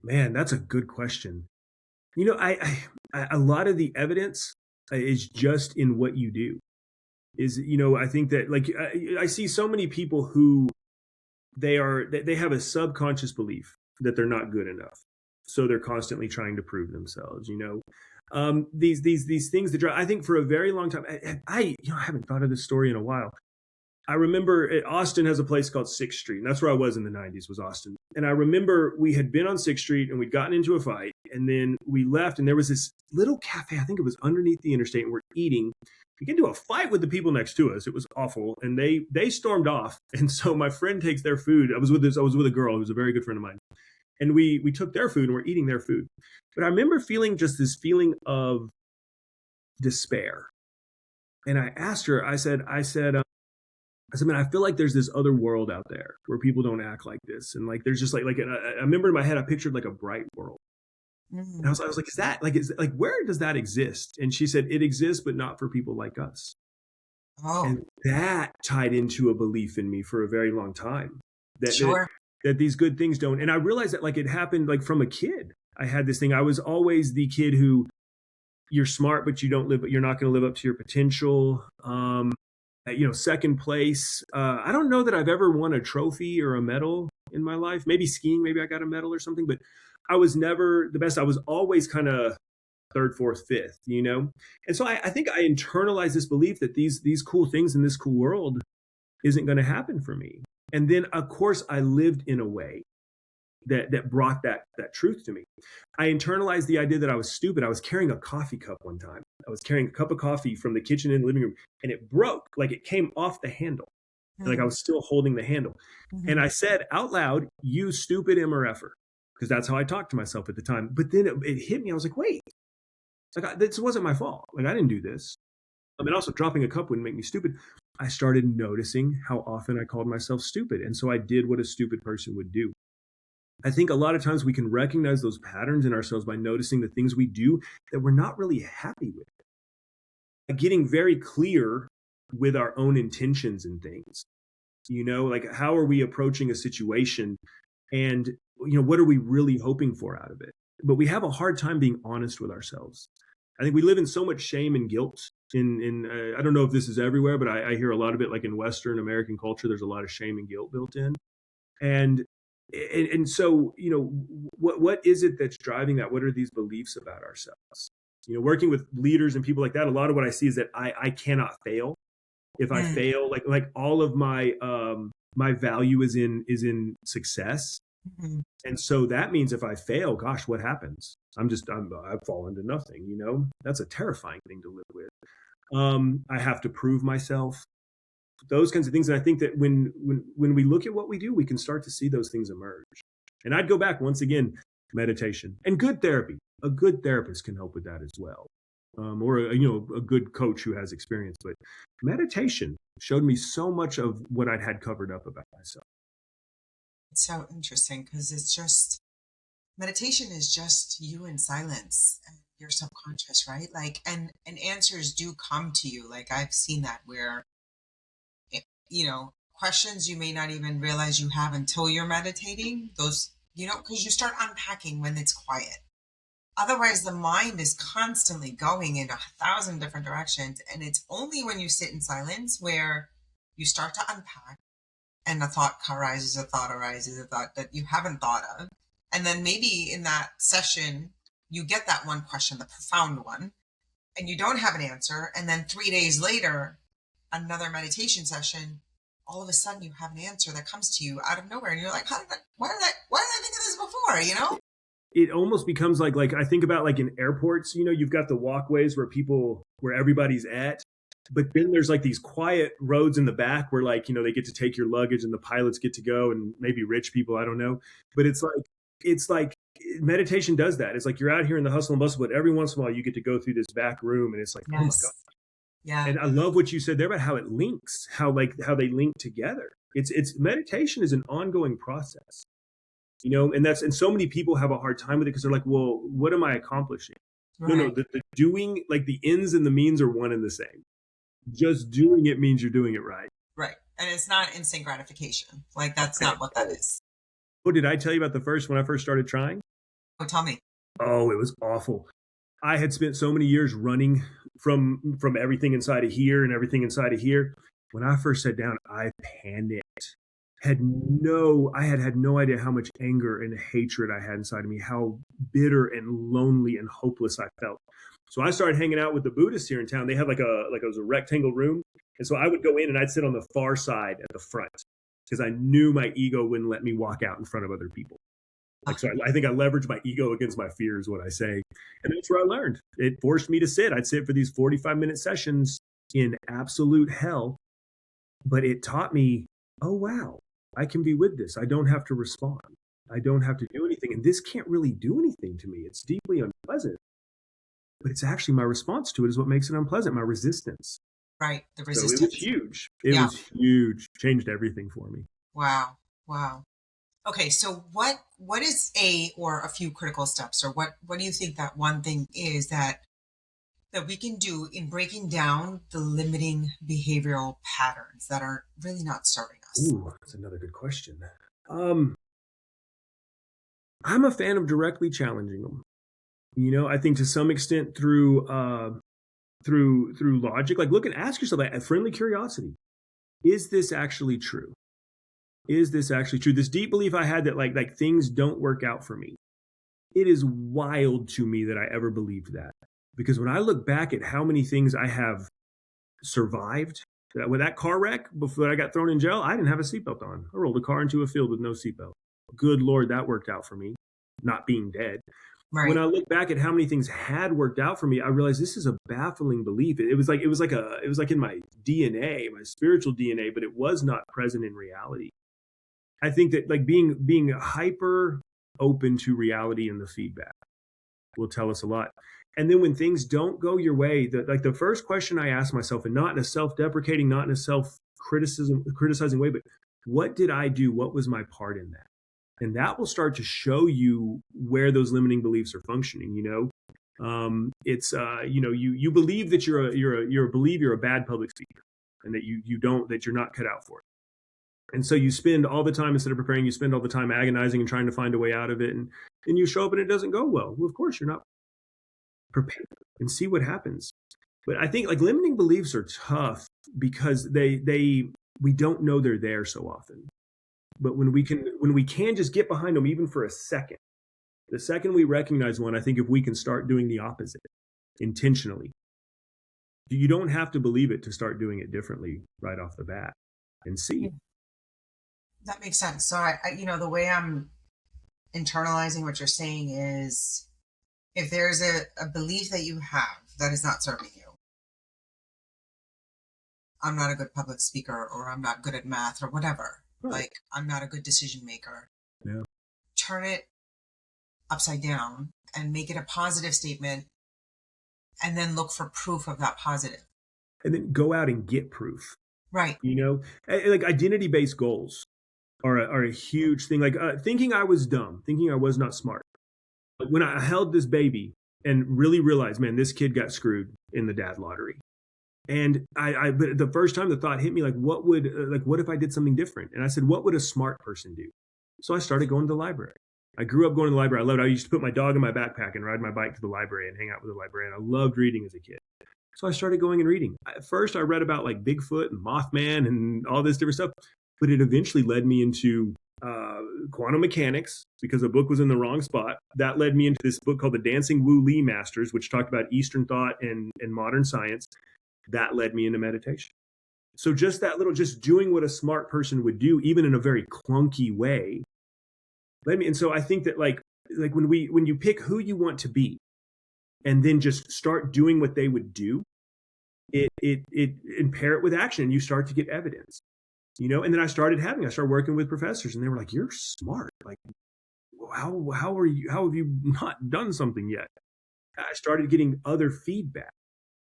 Man, that's a good question. I a lot of the evidence is just in what you do. I think that like I see so many people who they have a subconscious belief that they're not good enough, so they're constantly trying to prove themselves. These things that drive. I think for a very long time, I haven't thought of this story in a while. I remember Austin has a place called 6th Street, and that's where I was in the 90s, was Austin. And I remember we had been on 6th Street and we'd gotten into a fight, and then we left, and there was this little cafe, I think it was underneath the interstate, and we're eating. We get into a fight with the people next to us. It was awful, and they stormed off. And so my friend takes their food. I was with a girl who was a very good friend of mine, and we took their food and we're eating their food. But I remember feeling just this feeling of despair. And I asked her, I said, man, I feel like there's this other world out there where people don't act like this. And like, there's just like I remember in my head, I pictured like a bright world. And I was like, where does that exist? And she said, it exists, but not for people like us. Oh. And that tied into a belief in me for a very long time Sure. that these good things don't. And I realized that like it happened like from a kid. I had this thing. I was always the kid who you're smart, but you're not going to live up to your potential. Second place. I don't know that I've ever won a trophy or a medal in my life. Maybe skiing, maybe I got a medal or something, but I was never the best. I was always kind of third, fourth, fifth, And so I think I internalized this belief that these cool things in this cool world isn't going to happen for me. And then, of course, I lived in a way that brought that truth to me. I internalized the idea that I was stupid. I was carrying a coffee cup one time. I was carrying a cup of coffee from the kitchen in the living room, and it broke, like it came off the handle. Like I was still holding the handle. And I said out loud, "You stupid MRFer," because that's how I talked to myself at the time. But then it hit me. I was like, wait, like this wasn't my fault. Like I didn't do this. I mean, also dropping a cup wouldn't make me stupid. I started noticing how often I called myself stupid. And so I did what a stupid person would do. I think a lot of times we can recognize those patterns in ourselves by noticing the things we do that we're not really happy with. Getting very clear with our own intentions and things. Like how are we approaching a situation, and what are we really hoping for out of it? But we have a hard time being honest with ourselves. I think we live in so much shame and guilt. I don't know if this is everywhere, but I hear a lot of it, like in Western American culture. There's a lot of shame and guilt built in, and so what is it that's driving that? What are these beliefs about ourselves? Working with leaders and people like that, a lot of what I see is that I cannot fail. If I fail, like all of my my value is in success. And so that means if I fail, gosh, what happens? I fall into nothing, That's a terrifying thing to live with. I have to prove myself. Those kinds of things. And I think that when we look at what we do, we can start to see those things emerge. And I'd go back once again, meditation and good therapy. A good therapist can help with that as well. Or a good coach who has experience. But meditation showed me so much of what I'd had covered up about myself. It's so interesting because it's just meditation is just you in silence and your subconscious, right? Like, and answers do come to you. Like I've seen that where, questions you may not even realize you have until you're meditating. Those, because you start unpacking when it's quiet. Otherwise, the mind is constantly going in 1,000 different directions. And it's only when you sit in silence where you start to unpack and a thought arises, a thought that you haven't thought of. And then maybe in that session, you get that one question, the profound one, and you don't have an answer. And then 3 days later, another meditation session, all of a sudden you have an answer that comes to you out of nowhere. And you're like, why did I think of this before, It almost becomes like I think about like in airports, you've got the walkways where everybody's at, but then there's like these quiet roads in the back where they get to take your luggage and the pilots get to go, and maybe rich people, I don't know. But it's like meditation does that. It's like you're out here in the hustle and bustle, but every once in a while you get to go through this back room, and it's like, yes. Oh my God. Yeah. And I love what you said there about how it links, how they link together. It's meditation is an ongoing process. And so many people have a hard time with it because they're like, well, what am I accomplishing? Right. No, the doing, like the ends and the means are one and the same. Just doing it means you're doing it right. Right. And it's not instant gratification. Like that's not what that is. Oh, did I tell you about when I first started trying? Oh, tell me. Oh, it was awful. I had spent so many years running from everything inside of here and everything inside of here. When I first sat down, I panicked. I had no idea how much anger and hatred I had inside of me, how bitter and lonely and hopeless I felt. So I started hanging out with the Buddhists here in town. They had it was a rectangle room. And so I would go in and I'd sit on the far side at the front because I knew my ego wouldn't let me walk out in front of other people. So I think I leveraged my ego against my fear is what I say. And that's where I learned. It forced me to sit. I'd sit for these 45-minute sessions in absolute hell. But it taught me, oh, wow, I can be with this. I don't have to respond. I don't have to do anything. And this can't really do anything to me. It's deeply unpleasant. But it's actually my response to it is what makes it unpleasant, my resistance. Right. The resistance. So it was huge. It was huge. Changed everything for me. Wow. Okay. So what is a few critical steps, or what do you think that one thing is that we can do in breaking down the limiting behavioral patterns that are really not serving us? Ooh, that's another good question. I'm a fan of directly challenging them. I think to some extent through logic, like look and ask yourself a friendly curiosity. Is this actually true? Is this actually true? This deep belief I had that like things don't work out for me. It is wild to me that I ever believed that. Because when I look back at how many things I have survived, with that car wreck before I got thrown in jail, I didn't have a seatbelt on. I rolled a car into a field with no seatbelt. good Lord, that worked out for me, not being dead. Right. When I look back at how many things had worked out for me, I realized this is a baffling belief. It was like in my DNA, my spiritual DNA, but it was not present in reality. I think that like being hyper open to reality and the feedback will tell us a lot. And then when things don't go your way, the first question I ask myself, and not in a self-deprecating, not in a criticizing way, but what did I do? What was my part in that? And that will start to show you where those limiting beliefs are functioning. You believe that you're a bad public speaker, and that you're not cut out for it. And so you spend all the time, instead of preparing, you spend all the time agonizing and trying to find a way out of it. And you show up and it doesn't go well. Well, of course you're not prepared, and see what happens. But I think like limiting beliefs are tough because we don't know they're there so often. But when we can just get behind them, even for a second, the second we recognize one, I think if we can start doing the opposite intentionally, you don't have to believe it to start doing it differently right off the bat and see. That makes sense. So I the way I'm internalizing what you're saying is, if there's a belief that you have that is not serving you, I'm not a good public speaker, or I'm not good at math, or whatever. Right. Like, I'm not a good decision maker. Yeah. Turn it upside down and make it a positive statement, and then look for proof of that positive. And then go out and get proof. Right. Like identity-based goals are a huge thing. Like thinking I was dumb, thinking I was not smart. When I held this baby and really realized, man, this kid got screwed in the dad lottery. And but the first time the thought hit me, like, what if I did something different? And I said, what would a smart person do? So I started going to the library. I grew up going to the library. I loved it. I used to put my dog in my backpack and ride my bike to the library and hang out with the librarian. I loved reading as a kid. So I started going and reading. At first, I read about like Bigfoot and Mothman and all this different stuff, but it eventually led me into quantum mechanics, because the book was in the wrong spot. That led me into this book called The Dancing Wu Li Masters, which talked about Eastern thought and modern science. That led me into meditation. So just doing what a smart person would do, even in a very clunky way, led me. And so I think that like when you pick who you want to be, and then just start doing what they would do, it and pair it with action, and you start to get evidence. And then I started working with professors, and they were like, "You're smart. Like, how have you not done something yet?" I started getting other feedback.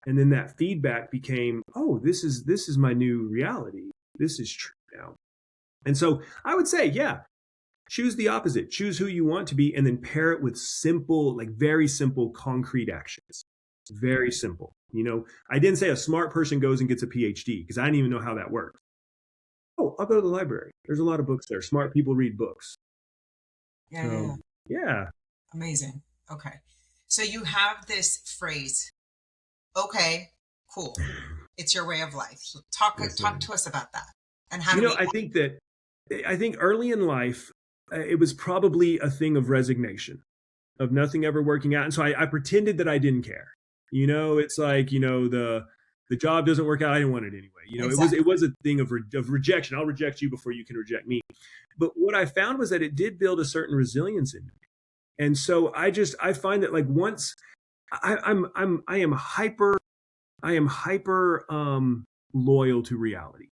And then that feedback became, oh, this is my new reality. This is true now. And so I would say, yeah, choose the opposite. Choose who you want to be, and then pair it with simple, like very simple, concrete actions. Very simple. I didn't say a smart person goes and gets a PhD, because I didn't even know how that worked. Oh, I'll go to the library. There's a lot of books there. Smart people read books. Yeah. Amazing. Okay. So you have this phrase, okay, cool. It's your way of life. So talk to us about that. And how I think early in life, it was probably a thing of resignation, of nothing ever working out. And so I pretended that I didn't care. It's like, the job doesn't work out. I didn't want it anyway. Exactly. It was a thing of rejection. I'll reject you before you can reject me. But what I found was that it did build a certain resilience in me. And so I find that like once I am hyper loyal to reality.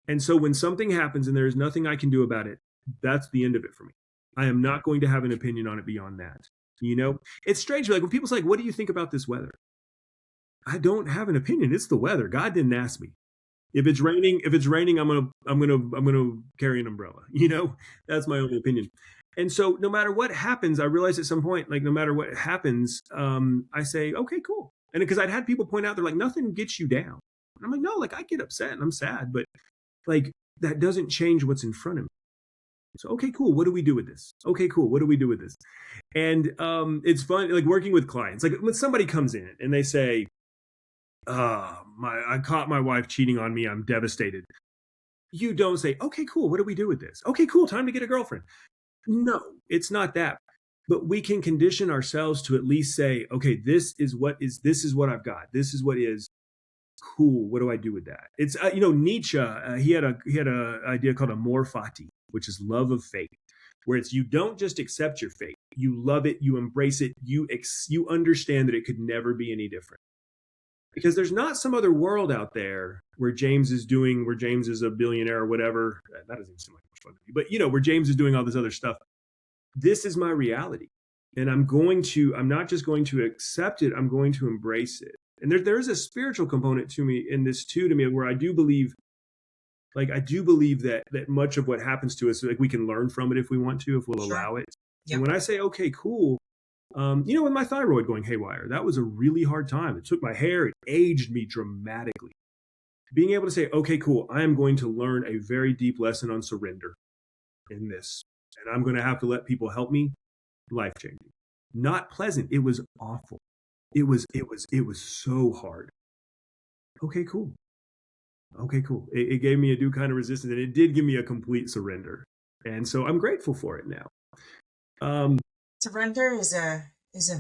And so when something happens and there's nothing I can do about it, that's the end of it for me. I am not going to have an opinion on it beyond that. It's strange. Like when people say, like, what do you think about this weather? I don't have an opinion. It's the weather. God didn't ask me. If it's raining, I'm gonna carry an umbrella. That's my only opinion. And so no matter what happens, I realized at some point, like no matter what happens, I say, okay, cool. And because I'd had people point out, they're like, nothing gets you down. And I'm like, no, like I get upset and I'm sad, but like that doesn't change what's in front of me. So, okay, cool. What do we do with this? Okay, cool. What do we do with this? And it's fun, like working with clients. Like when somebody comes in and they say, I caught my wife cheating on me. I'm devastated. You don't say, okay, cool. What do we do with this? Okay, cool. Time to get a girlfriend. No, it's not that. But we can condition ourselves to at least say, okay, this is what I've got. This is what is cool. What do I do with that? It's, Nietzsche, he had a idea called amor fati, which is love of fate, where it's, you don't just accept your fate, you love it, you embrace it, you understand that it could never be any different. Because there's not some other world out there where James is a billionaire or whatever. That doesn't even seem like much fun to me, but where James is doing all this other stuff. This is my reality. And I'm not just going to accept it, I'm going to embrace it. And there is a spiritual component to me in this too, to me, where I do believe that much of what happens to us, like, we can learn from it if we want to, if we'll allow it. Yep. And when I say, okay, cool, with my thyroid going haywire, that was a really hard time. It took my hair, it aged me dramatically. Being able to say, okay, cool, I am going to learn a very deep lesson on surrender in this. And I'm going to have to let people help me. Life-changing. Not pleasant. It was awful. It was so hard. Okay, cool. It gave me a new kind of resistance, and it did give me a complete surrender. And so I'm grateful for it now. Surrender is a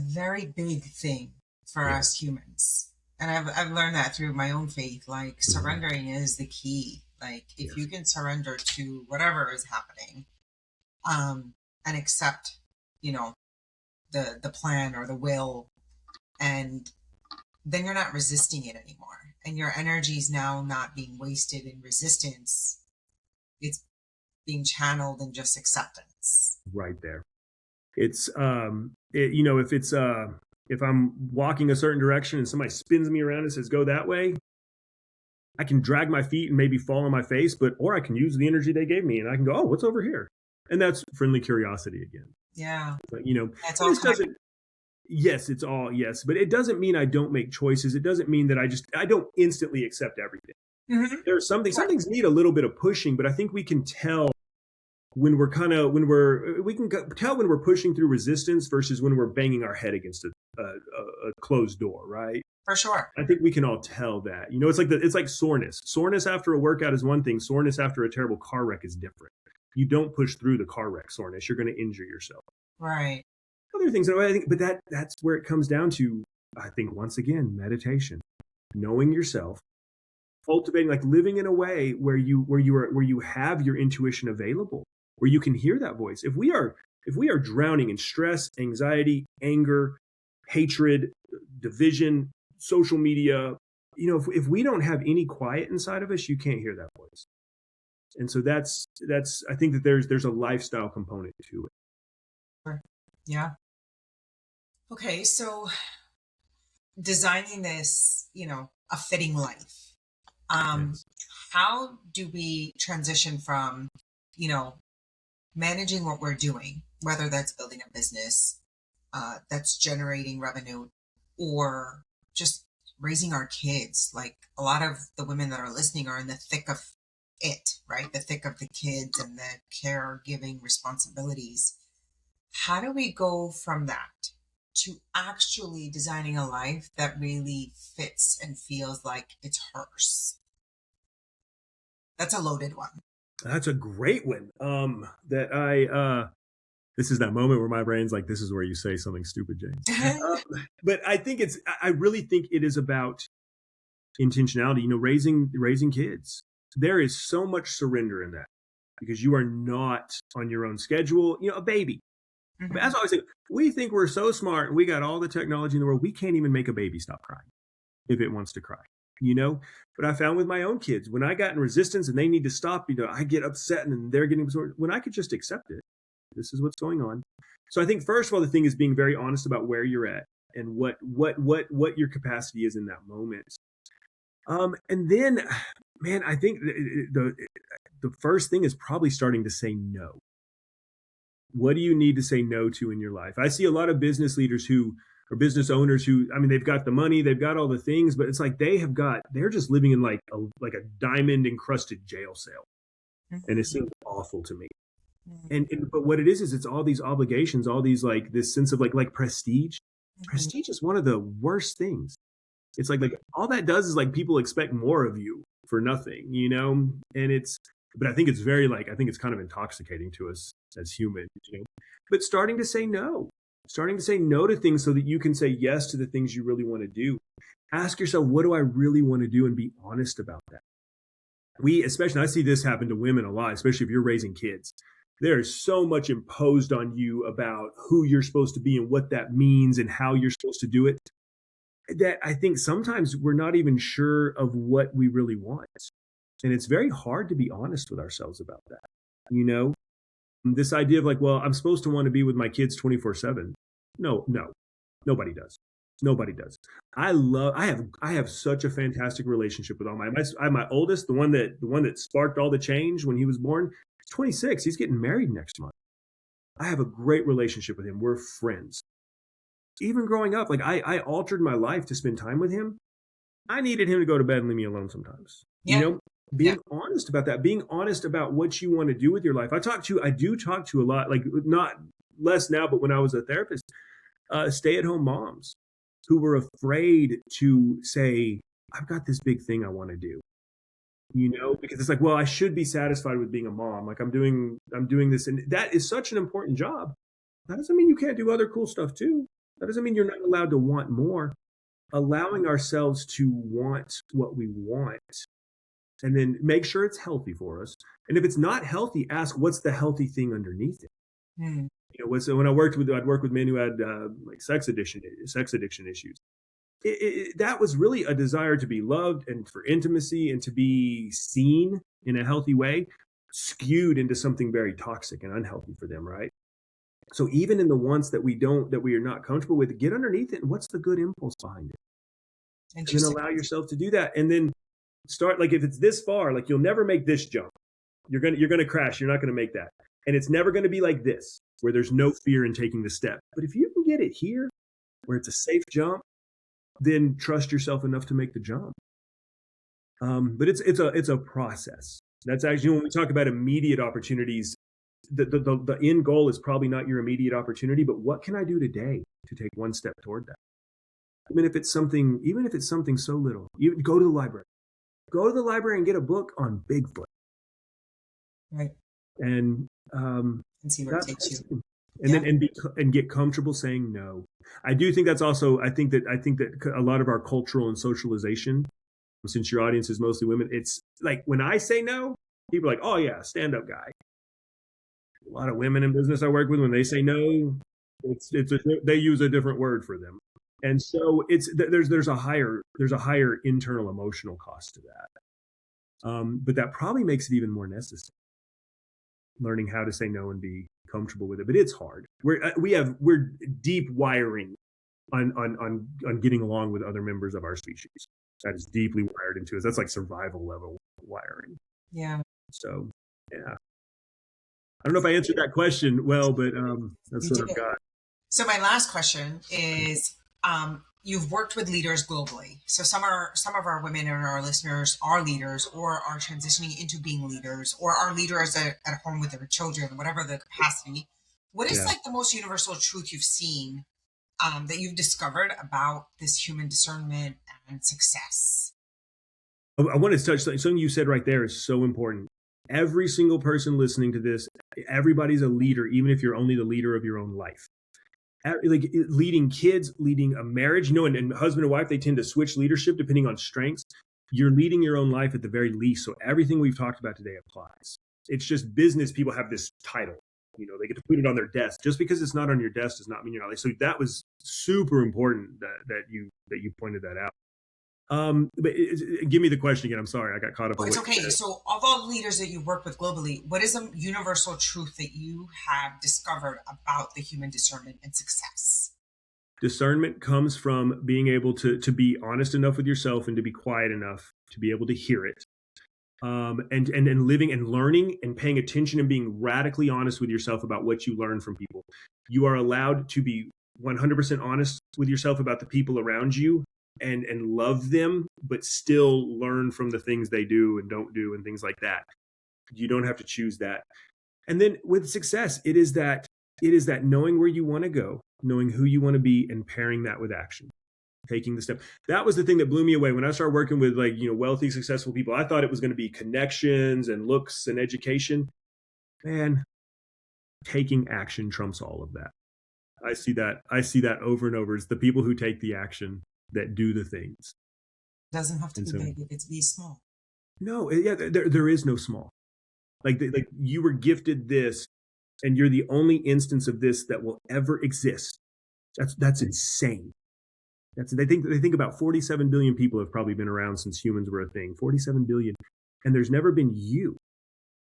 very big thing for us humans. And I've learned that through my own faith. Like, surrendering is the key. Like, if you can surrender to whatever is happening, and accept, the plan or the will, and then you're not resisting it anymore. And your energy is now not being wasted in resistance. It's being channeled in just acceptance. Right there. It's, if I'm walking a certain direction and somebody spins me around and says, go that way, I can drag my feet and maybe fall on my face, or I can use the energy they gave me and I can go, oh, what's over here? And that's friendly curiosity again. Yeah. But, that's all doesn't, yes, it's all, yes, but it doesn't mean I don't make choices. It doesn't mean that I don't instantly accept everything. Mm-hmm. There's some things need a little bit of pushing, but I think we can tell when we're tell when we're pushing through resistance versus when we're banging our head against a closed door, right? For sure. I think we can all tell that. It's like soreness. Soreness after a workout is one thing. Soreness after a terrible car wreck is different. You don't push through the car wreck soreness. You're going to injure yourself. Right. Other things, I think, but that's where it comes down to, I think, once again, meditation, knowing yourself, cultivating, like living in a way where you have your intuition available, where you can hear that voice. If we are drowning in stress, anxiety, anger, hatred, division, social media, if we don't have any quiet inside of us, you can't hear that voice. And so that's I think that there's a lifestyle component to it. Yeah. Okay, so designing this, a fitting life. Yes. How do we transition from, managing what we're doing, whether that's building a business, that's generating revenue, or just raising our kids? Like, a lot of the women that are listening are in the thick of it, right? The thick of the kids and the caregiving responsibilities. How do we go from that to actually designing a life that really fits and feels like it's hers? That's a loaded one. That's a great one. This is that moment where my brain's like, this is where you say something stupid, James. But I really think it is about intentionality, raising kids. There is so much surrender in that, because you are not on your own schedule, a baby. Mm-hmm. But as I always say, we think we're so smart and we got all the technology in the world. We can't even make a baby stop crying if it wants to cry, But I found with my own kids, when I got in resistance and they need to stop, I get upset and they're getting absorbed. When I could just accept it, this is what's going on. So I think first of all, the thing is being very honest about where you're at and what your capacity is in that moment. And then, man, I think the first thing is probably starting to say no. What do you need to say no to in your life? I see a lot of business leaders or business owners who, they've got the money, they've got all the things, but it's like they're just living in like a diamond encrusted jail cell. Mm-hmm. And it seems awful to me. Mm-hmm. But what it is it's all these obligations, all these like this sense of like prestige. Mm-hmm. Prestige is one of the worst things. It's like all that does is like people expect more of you for nothing, and but I think it's I think it's kind of intoxicating to us as humans, but starting to say no to things so that you can say yes to the things you really want to do. Ask yourself, what do I really want to do, and be honest about that. Especially, I see this happen to women a lot, especially if you're raising kids. There's so much imposed on you about who you're supposed to be and what that means and how you're supposed to do it, that I think sometimes we're not even sure of what we really want. And it's very hard to be honest with ourselves about that. You know, this idea of like, well, I'm supposed to want to be with my kids 24/7. No, nobody does. Nobody does. I have such a fantastic relationship with all my oldest, the one that sparked all the change when he was born. He's 26. He's getting married next month. I have a great relationship with him. We're friends. Even growing up, like I altered my life to spend time with him. I needed him to go to bed and leave me alone sometimes. Yeah. You know, being honest about that, being honest about what you want to do with your life. I do talk to a lot, like not less now, but when I was a therapist, stay-at-home moms who were afraid to say, I've got this big thing I want to do, you know, because it's like, well, I should be satisfied with being a mom. Like I'm doing this. And that is such an important job. That doesn't mean you can't do other cool stuff too. That doesn't mean you're not allowed to want more. Allowing ourselves to want what we want and then make sure it's healthy for us. And if it's not healthy, ask what's the healthy thing underneath it. Mm. You know, when I'd work with men who had like sex addiction issues. That was really a desire to be loved and for intimacy and to be seen in a healthy way, skewed into something very toxic and unhealthy for them, right? So even in the wants that we are not comfortable with, get underneath it. And what's the good impulse behind it? And then allow yourself to do that. And then start, like if it's this far, like you'll never make this jump. You're gonna crash. You're not gonna make that. And it's never gonna be like this, where there's no fear in taking the step. But if you can get it here, where it's a safe jump, then trust yourself enough to make the jump. But it's a process. That's actually when we talk about immediate opportunities. The end goal is probably not your immediate opportunity, but what can I do today to take one step toward that? Even if it's something so little, you go to the library. Go to the library and get a book on Bigfoot. Right. And see where it takes you. And then get comfortable saying no. I do think that's also, I think that a lot of our cultural and socialization, since your audience is mostly women, it's like when I say no, people are like, oh yeah, stand up guy. A lot of women in business I work with, when they say no, they use a different word for them. And so there's a higher internal emotional cost to that. But that probably makes it even more necessary. Learning how to say no and be comfortable with it, but it's hard. We're deep wiring on getting along with other members of our species. That is deeply wired into us. That's like survival level wiring. Yeah. So yeah, I don't know if I answered that question well, but that's what I've got. So my last question is, you've worked with leaders globally. So some of our women and our listeners are leaders or are transitioning into being leaders or are leaders at home with their children, whatever the capacity. What is like the most universal truth you've seen that you've discovered about this human discernment and success? I want to touch something you said right there is so important. Every single person listening to this, everybody's a leader, even if you're only the leader of your own life. Like leading kids, leading a marriage, and husband and wife, they tend to switch leadership depending on strengths. You're leading your own life at the very least. So everything we've talked about today applies. It's just business people have this title, they get to put it on their desk. Just because it's not on your desk does not mean you're not. So that was super important that you pointed that out. But give me the question again. I'm sorry, I got caught up. Oh, it's okay. So of all the leaders that you work with globally, what is a universal truth that you have discovered about the human discernment and success? Discernment comes from being able to be honest enough with yourself and to be quiet enough to be able to hear it. And living and learning and paying attention and being radically honest with yourself about what you learn from people. You are allowed to be 100% honest with yourself about the people around you and love them, but still learn from the things they do and don't do and things like that. You don't have to choose that. And then with success, it is that knowing where you want to go, knowing who you want to be, and pairing that with action, taking the step. That was the thing that blew me away when I started working with wealthy, successful people. I thought it was going to be connections and looks and education. Man, taking action trumps all of that. I see that over and over. It's the people who take the action that do the things. It doesn't have to be big. It's be small. No, yeah, there is no small. Like you were gifted this. and you're the only instance of this that will ever exist. That's insane. They think about 47 billion people have probably been around since humans were a thing. 47 billion, and there's never been you.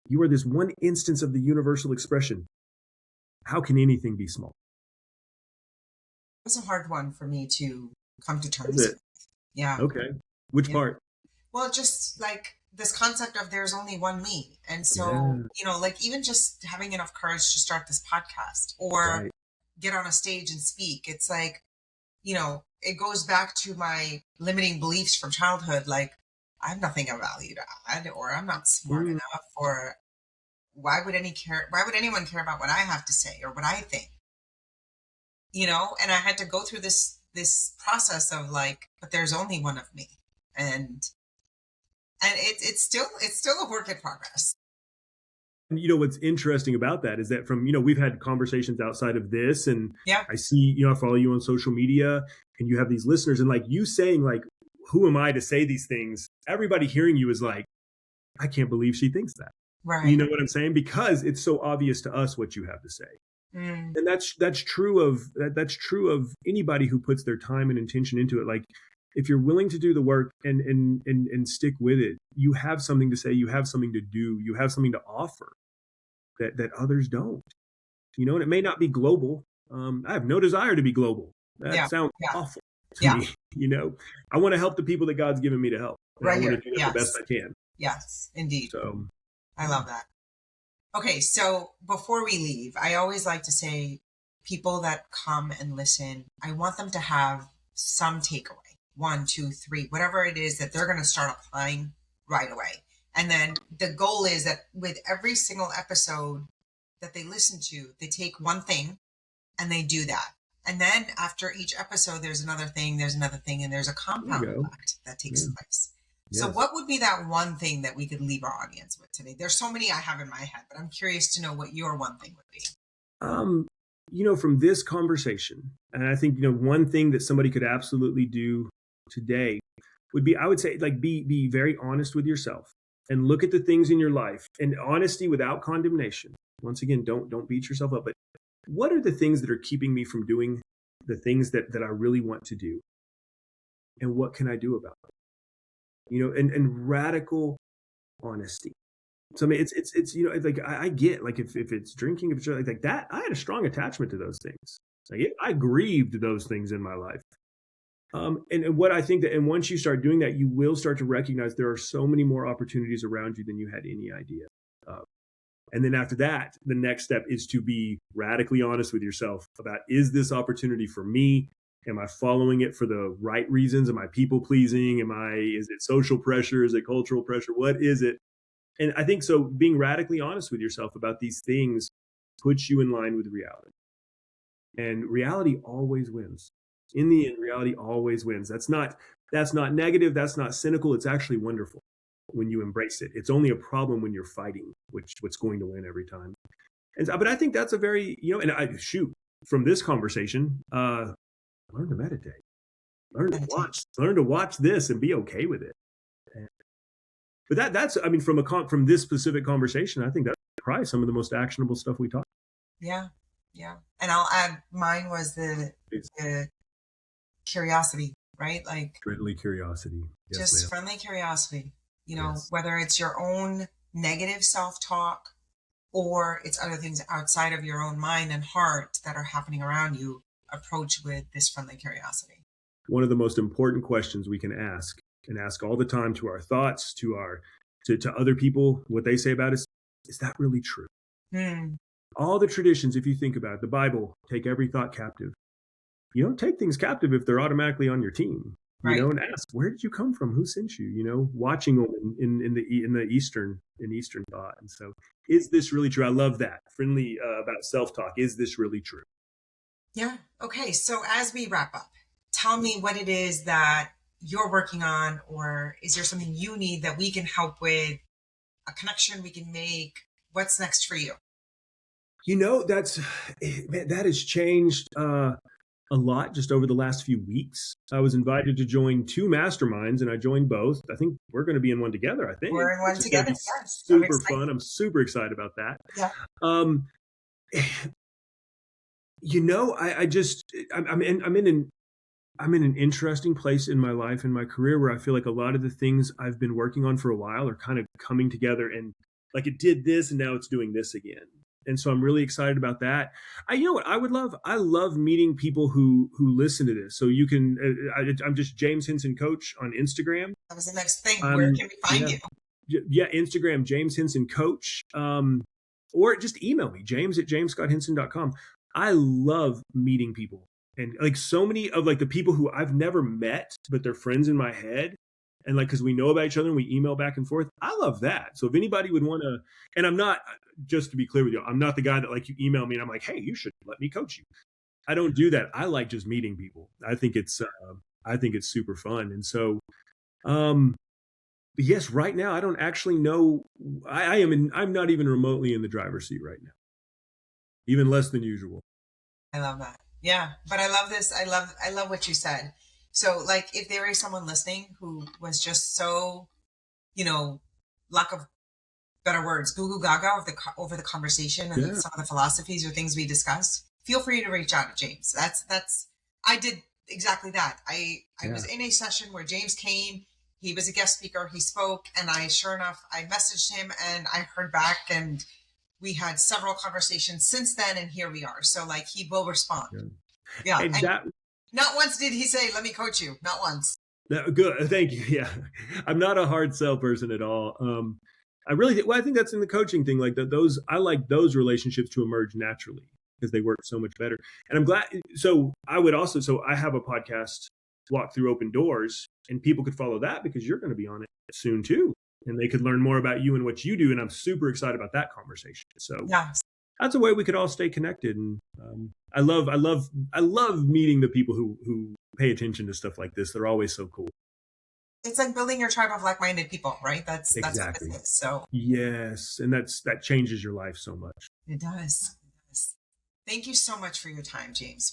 You are this one instance of the universal expression. How can anything be small? It's a hard one for me to come to terms with. Yeah. Okay. Which part? Well, just like this concept of there's only one me. And so, like even just having enough courage to start this podcast or get on a stage and speak, it's like, it goes back to my limiting beliefs from childhood. Like, I have nothing of value to add, or I'm not smart enough, or why would anyone care about what I have to say or what I think? And I had to go through this process of like, but there's only one of me. And it's still a work in progress. What's interesting about that is that from, we've had conversations outside of this, and I see, I follow you on social media, and you have these listeners, and like you saying like, who am I to say these things? Everybody hearing you is like, I can't believe she thinks that. Right. You know what I'm saying? Because it's so obvious to us what you have to say. And that's true of anybody who puts their time and intention into it. Like, if you're willing to do the work and stick with it, you have something to say, you have something to do, you have something to offer that others don't. And it may not be global. I have no desire to be global. That sounds awful to me. I want to help the people that God's given me to help. And I want to do the best I can. Yes, indeed. So I love that. Okay, so before we leave, I always like to say, people that come and listen, I want them to have some takeaway, 1, 2, 3, whatever it is that they're going to start applying right away. And then the goal is that with every single episode that they listen to, they take one thing and they do that. And then after each episode, there's another thing, and there's a compound effect that takes place. Yes. So what would be that one thing that we could leave our audience with today? There's so many I have in my head, but I'm curious to know what your one thing would be. From this conversation, and I think, one thing that somebody could absolutely do today would be, I would say, like, be very honest with yourself and look at the things in your life, and honesty without condemnation. Once again, don't beat yourself up, but what are the things that are keeping me from doing the things that I really want to do? And what can I do about it? And radical honesty. So I mean, it's like I get, like, if it's drinking, if it's like that, I had a strong attachment to those things. Like, I grieved those things in my life. And what I think that, and once you start doing that, you will start to recognize there are so many more opportunities around you than you had any idea. And then after that, the next step is to be radically honest with yourself about, is this opportunity for me? Am I following it for the right reasons? Am I people pleasing? Is it social pressure? Is it cultural pressure? What is it? And I think so being radically honest with yourself about these things puts you in line with reality. And reality always wins. In the end, reality always wins. That's not negative. That's not cynical. It's actually wonderful when you embrace it. It's only a problem when you're fighting, what's going to win every time. But I think that's a very, from this conversation, learn to meditate, learn to watch this and be okay with it. But that's, I mean, from this specific conversation, I think that's probably some of the most actionable stuff we talked. Yeah. And I'll add, mine was the curiosity, right? Like, friendly curiosity. Yes, just friendly curiosity, whether it's your own negative self-talk or it's other things outside of your own mind and heart that are happening around you, approach with this friendly curiosity. One of the most important questions we can ask, and ask all the time, to our thoughts, to other people, what they say about us, is that really true? All the traditions, if you think about it, the Bible, take every thought captive. You don't take things captive if they're automatically on your team. Right. And ask, where did you come from? Who sent you? Watching them in the Eastern thought. And so, is this really true? I love that. Friendly about self-talk. Is this really true? Yeah. Okay. So as we wrap up, tell me what it is that you're working on, or is there something you need that we can help with, a connection we can make? What's next for you? That has changed a lot just over the last few weeks. I was invited to join 2 masterminds, and I joined both. I think we're going to be in one together. I think we're in one together. Yes. Super fun. I'm super excited about that. Yeah. I'm in an interesting place in my life and my career where I feel like a lot of the things I've been working on for a while are kind of coming together, and like it did this and now it's doing this again. And so I'm really excited about that. You know what I would love? I love meeting people who listen to this. So you can, I'm just James Henson Coach on Instagram. That was the next thing. Where can we find you? Yeah, Instagram, James Henson Coach. Or just email me, james@jamescotthenson.com. I love meeting people. And like so many of like the people who I've never met, but they're friends in my head. And like, cause we know about each other and we email back and forth. I love that. So if anybody would want to, and I'm not, just to be clear with you, I'm not the guy that like you email me and I'm like, hey, you should let me coach you. I don't do that. I like just meeting people. I think it's super fun. And so, but yes, right now, I don't actually know. I'm not even remotely in the driver's seat right now, even less than usual. I love that. Yeah. But I love this. I love what you said. So like if there is someone listening who was just so, lack of better words, goo goo gaga over the conversation and some of the philosophies or things we discussed, feel free to reach out to James. I did exactly that. I was in a session where James came, he was a guest speaker, he spoke, and sure enough, I messaged him and I heard back, and we had several conversations since then, and here we are. So like he will respond. Yeah. And not once did he say, let me coach you. Not once. Good. Thank you. Yeah. I'm not a hard sell person at all. I think that's in the coaching thing. Like I like those relationships to emerge naturally because they work so much better. And I'm glad. So I have a podcast, Walk Through Open Doors, and people could follow that because you're going to be on it soon too. And they could learn more about you and what you do. And I'm super excited about that conversation. So that's a way we could all stay connected. And I love meeting the people who pay attention to stuff like this. They're always so cool. It's like building your tribe of like-minded people, right? That's exactly what this is. So yes, and that changes your life so much. It does. Thank you so much for your time, James.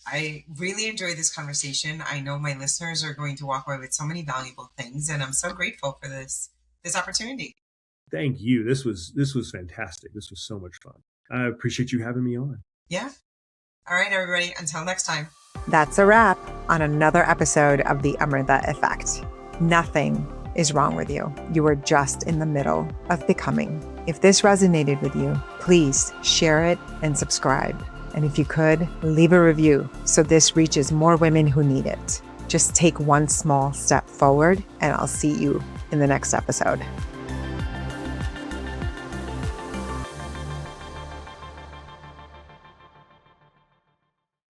I really enjoyed this conversation. I know my listeners are going to walk away with so many valuable things, and I'm so grateful for this opportunity. Thank you. This was fantastic. This was so much fun. I appreciate you having me on. Yeah. All right, everybody. Until next time. That's a wrap on another episode of the Amrita Effect. Nothing is wrong with you. You are just in the middle of becoming. If this resonated with you, please share it and subscribe. And if you could, leave a review so this reaches more women who need it. Just take one small step forward, and I'll see you in the next episode.